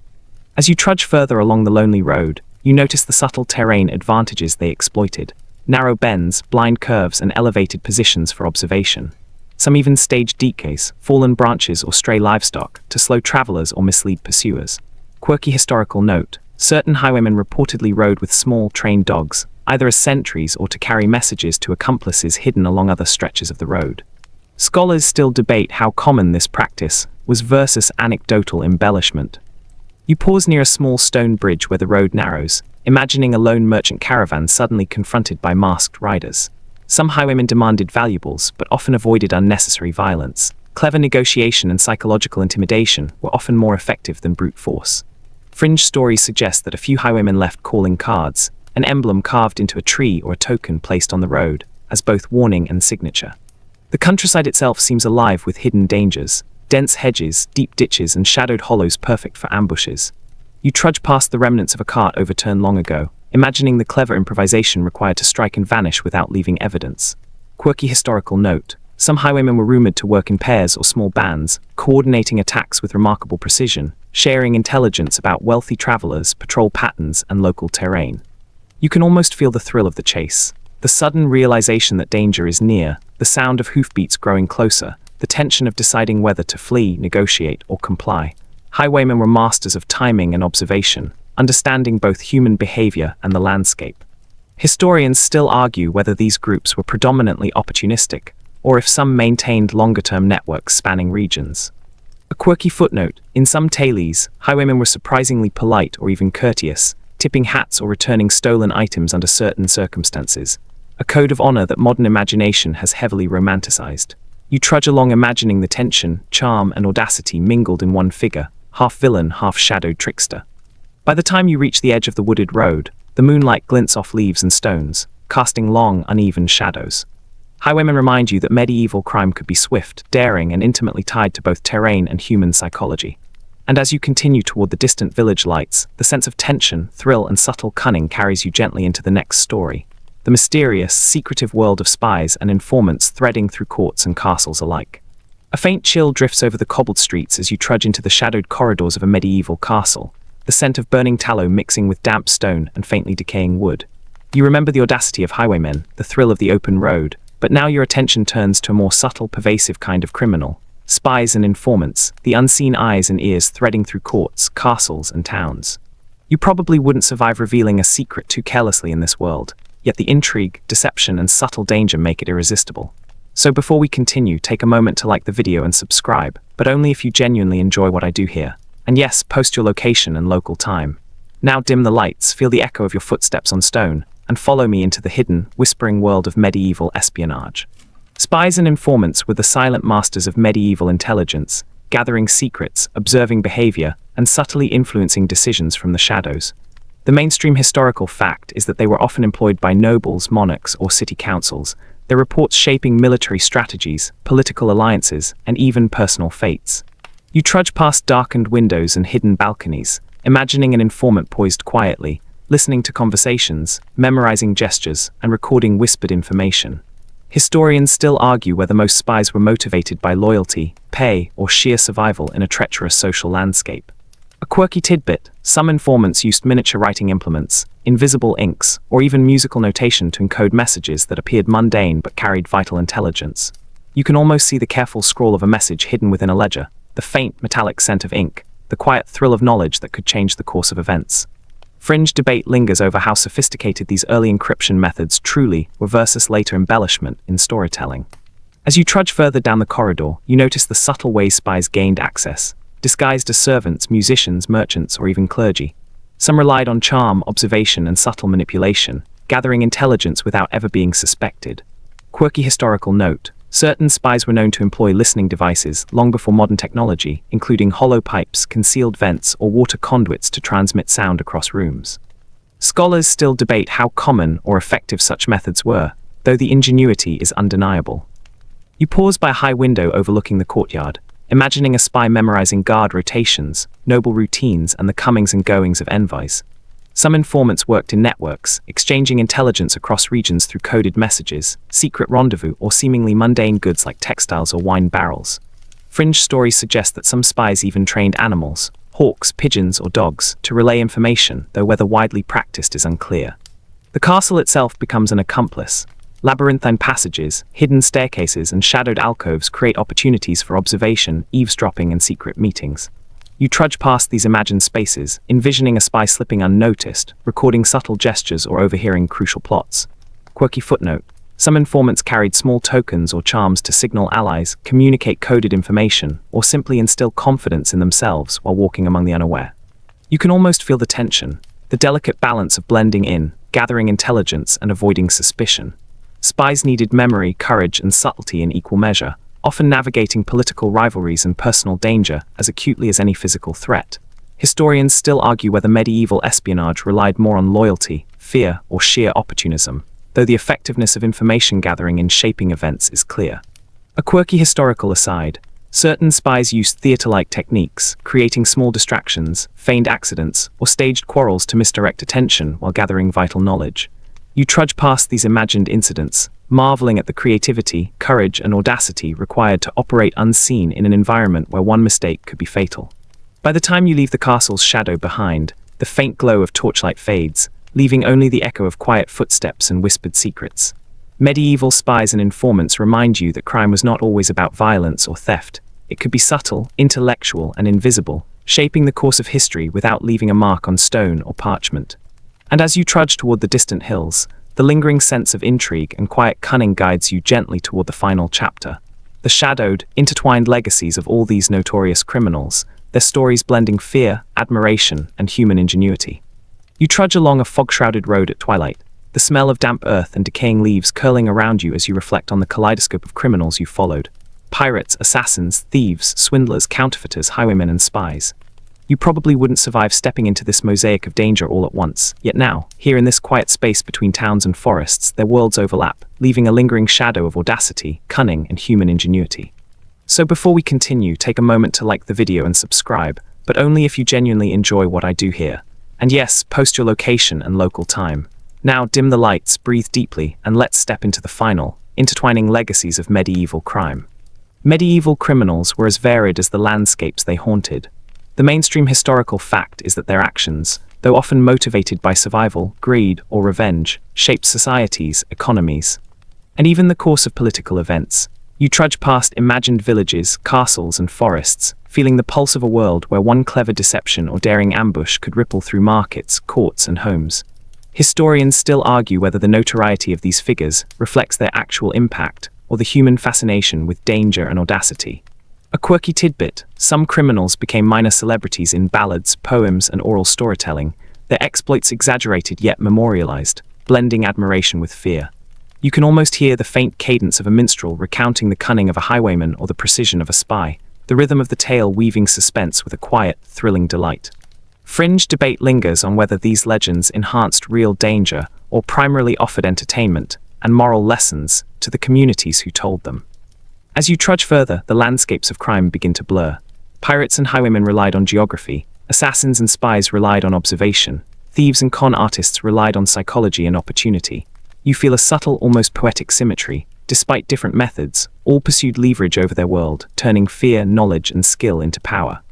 As you trudge further along the lonely road, you notice the subtle terrain advantages they exploited: narrow bends, blind curves, and elevated positions for observation. Some even staged decays, fallen branches, or stray livestock to slow travelers or mislead pursuers. Quirky historical note: certain highwaymen reportedly rode with small, trained dogs, either as sentries or to carry messages to accomplices hidden along other stretches of the road. Scholars still debate how common this practice was versus anecdotal embellishment. You pause near a small stone bridge where the road narrows, imagining a lone merchant caravan suddenly confronted by masked riders. Some highwaymen demanded valuables, but often avoided unnecessary violence. Clever negotiation and psychological intimidation were often more effective than brute force. Fringe stories suggest that a few highwaymen left calling cards, an emblem carved into a tree or a token placed on the road, as both warning and signature. The countryside itself seems alive with hidden dangers, dense hedges, deep ditches, and shadowed hollows perfect for ambushes. You trudge past the remnants of a cart overturned long ago, imagining the clever improvisation required to strike and vanish without leaving evidence. Quirky historical note: some highwaymen were rumored to work in pairs or small bands, coordinating attacks with remarkable precision, sharing intelligence about wealthy travelers, patrol patterns, and local terrain. You can almost feel the thrill of the chase, the sudden realization that danger is near, the sound of hoofbeats growing closer, the tension of deciding whether to flee, negotiate, or comply. Highwaymen were masters of timing and observation, understanding both human behavior and the landscape. Historians still argue whether these groups were predominantly opportunistic, or if some maintained longer-term networks spanning regions. A quirky footnote: in some tailies, highwaymen were surprisingly polite or even courteous, tipping hats or returning stolen items under certain circumstances, a code of honor that modern imagination has heavily romanticized. You trudge along imagining the tension, charm, and audacity mingled in one figure, half villain, half shadowed trickster. By the time you reach the edge of the wooded road, the moonlight glints off leaves and stones, casting long, uneven shadows. Highwaymen remind you that medieval crime could be swift, daring, and intimately tied to both terrain and human psychology. And as you continue toward the distant village lights, the sense of tension, thrill, and subtle cunning carries you gently into the next story. The mysterious, secretive world of spies and informants threading through courts and castles alike. A faint chill drifts over the cobbled streets as you trudge into the shadowed corridors of a medieval castle, the scent of burning tallow mixing with damp stone and faintly decaying wood. You remember the audacity of highwaymen, the thrill of the open road, but now your attention turns to a more subtle, pervasive kind of criminal. Spies and informants, the unseen eyes and ears threading through courts, castles, and towns. You probably wouldn't survive revealing a secret too carelessly in this world, yet the intrigue, deception, and subtle danger make it irresistible. So before we continue, take a moment to like the video and subscribe, but only if you genuinely enjoy what I do here. And yes, post your location and local time. Now dim the lights, feel the echo of your footsteps on stone, and follow me into the hidden, whispering world of medieval espionage. Spies and informants were the silent masters of medieval intelligence, gathering secrets, observing behavior, and subtly influencing decisions from the shadows. The mainstream historical fact is that they were often employed by nobles, monarchs, or city councils, their reports shaping military strategies, political alliances, and even personal fates. You trudge past darkened windows and hidden balconies, imagining an informant poised quietly, listening to conversations, memorizing gestures, and recording whispered information. Historians still argue whether most spies were motivated by loyalty, pay, or sheer survival in a treacherous social landscape. A quirky tidbit: some informants used miniature writing implements, invisible inks, or even musical notation to encode messages that appeared mundane but carried vital intelligence. You can almost see the careful scrawl of a message hidden within a ledger, the faint metallic scent of ink, the quiet thrill of knowledge that could change the course of events. Fringe debate lingers over how sophisticated these early encryption methods truly were versus later embellishment in storytelling. As you trudge further down the corridor, you notice the subtle ways spies gained access, disguised as servants, musicians, merchants, or even clergy. Some relied on charm, observation, and subtle manipulation, gathering intelligence without ever being suspected. Quirky historical note: certain spies were known to employ listening devices long before modern technology, including hollow pipes, concealed vents, or water conduits to transmit sound across rooms. Scholars still debate how common or effective such methods were, though the ingenuity is undeniable. You pause by a high window overlooking the courtyard, imagining a spy memorizing guard rotations, noble routines, and the comings and goings of envoys. Some informants worked in networks, exchanging intelligence across regions through coded messages, secret rendezvous, or seemingly mundane goods like textiles or wine barrels. Fringe stories suggest that some spies even trained animals, hawks, pigeons, or dogs, to relay information, though whether widely practiced is unclear. The castle itself becomes an accomplice. Labyrinthine passages, hidden staircases, and shadowed alcoves create opportunities for observation, eavesdropping, and secret meetings. You trudge past these imagined spaces, envisioning a spy slipping unnoticed, recording subtle gestures or overhearing crucial plots. Quirky footnote: Some informants carried small tokens or charms to signal allies, communicate coded information, or simply instill confidence in themselves while walking among the unaware. You can almost feel the tension, the delicate balance of blending in, gathering intelligence, and avoiding suspicion. Spies needed memory, courage, and subtlety in equal measure, often navigating political rivalries and personal danger as acutely as any physical threat. Historians still argue whether medieval espionage relied more on loyalty, fear, or sheer opportunism, though the effectiveness of information gathering in shaping events is clear. A quirky historical aside, certain spies used theater-like techniques, creating small distractions, feigned accidents, or staged quarrels to misdirect attention while gathering vital knowledge. You trudge past these imagined incidents, marveling at the creativity, courage, and audacity required to operate unseen in an environment where one mistake could be fatal. By the time you leave the castle's shadow behind, the faint glow of torchlight fades, leaving only the echo of quiet footsteps and whispered secrets. Medieval spies and informants remind you that crime was not always about violence or theft. It could be subtle, intellectual, and invisible, shaping the course of history without leaving a mark on stone or parchment. And as you trudge toward the distant hills, the lingering sense of intrigue and quiet cunning guides you gently toward the final chapter. The shadowed, intertwined legacies of all these notorious criminals, their stories blending fear, admiration, and human ingenuity. You trudge along a fog-shrouded road at twilight, the smell of damp earth and decaying leaves curling around you as you reflect on the kaleidoscope of criminals you followed. Pirates, assassins, thieves, swindlers, counterfeiters, highwaymen, and spies. You probably wouldn't survive stepping into this mosaic of danger all at once, yet now, here in this quiet space between towns and forests, their worlds overlap, leaving a lingering shadow of audacity, cunning, and human ingenuity. So before we continue, take a moment to like the video and subscribe, but only if you genuinely enjoy what I do here. And yes, post your location and local time. Now dim the lights, breathe deeply, and let's step into the final, intertwining legacies of medieval crime. Medieval criminals were as varied as the landscapes they haunted. The mainstream historical fact is that their actions, though often motivated by survival, greed, or revenge, shaped societies, economies, and even the course of political events. You trudge past imagined villages, castles, and forests, feeling the pulse of a world where one clever deception or daring ambush could ripple through markets, courts, and homes. Historians still argue whether the notoriety of these figures reflects their actual impact or the human fascination with danger and audacity. A quirky tidbit: some criminals became minor celebrities in ballads, poems, and oral storytelling, their exploits exaggerated yet memorialized, blending admiration with fear. You can almost hear the faint cadence of a minstrel recounting the cunning of a highwayman or the precision of a spy, the rhythm of the tale weaving suspense with a quiet, thrilling delight. Fringe debate lingers on whether these legends enhanced real danger or primarily offered entertainment and moral lessons to the communities who told them. As you trudge further, the landscapes of crime begin to blur. Pirates and highwaymen relied on geography, assassins and spies relied on observation, thieves and con artists relied on psychology and opportunity. You feel a subtle, almost poetic symmetry. Despite different methods, all pursued leverage over their world, turning fear, knowledge, and skill into power.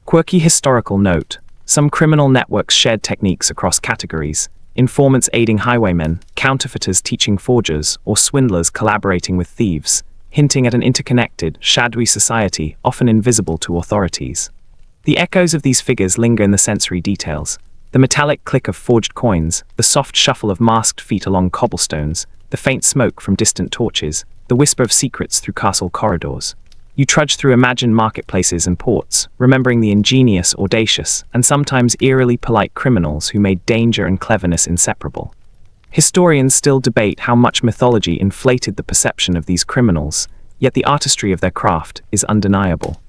Quirky historical note: some criminal networks shared techniques across categories, informants aiding highwaymen, counterfeiters teaching forgers, or swindlers collaborating with thieves, hinting at an interconnected, shadowy society often invisible to authorities. The echoes of these figures linger in the sensory details: the metallic click of forged coins, the soft shuffle of masked feet along cobblestones, the faint smoke from distant torches, the whisper of secrets through castle corridors. You trudge through imagined marketplaces and ports, remembering the ingenious, audacious, and sometimes eerily polite criminals who made danger and cleverness inseparable. Historians still debate how much mythology inflated the perception of these criminals, yet the artistry of their craft is undeniable.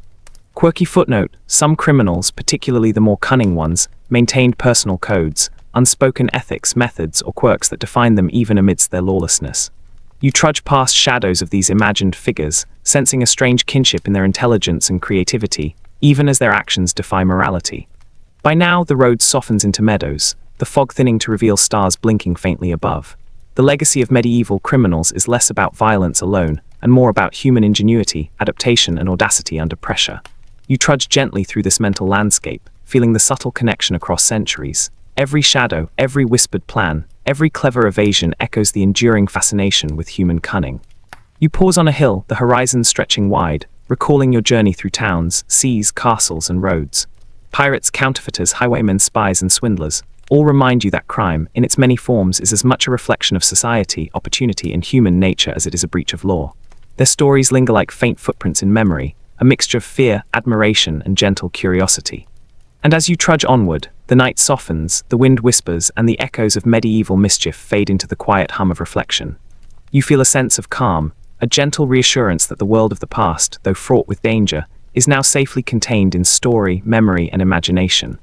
Quirky footnote: some criminals, particularly the more cunning ones, maintained personal codes, unspoken ethics, methods, or quirks that defined them even amidst their lawlessness. You trudge past shadows of these imagined figures, sensing a strange kinship in their intelligence and creativity, even as their actions defy morality. By now, the road softens into meadows, the fog thinning to reveal stars blinking faintly above. The legacy of medieval criminals is less about violence alone, and more about human ingenuity, adaptation, and audacity under pressure. You trudge gently through this mental landscape, feeling the subtle connection across centuries. Every shadow, every whispered plan, every clever evasion echoes the enduring fascination with human cunning. You pause on a hill, the horizon stretching wide, recalling your journey through towns, seas, castles, and roads. Pirates, counterfeiters, highwaymen, spies, and swindlers, all remind you that crime, in its many forms, is as much a reflection of society, opportunity, and human nature as it is a breach of law. Their stories linger like faint footprints in memory, a mixture of fear, admiration, and gentle curiosity. And as you trudge onward, the night softens, the wind whispers, and the echoes of medieval mischief fade into the quiet hum of reflection. You feel a sense of calm, a gentle reassurance that the world of the past, though fraught with danger, is now safely contained in story, memory, and imagination.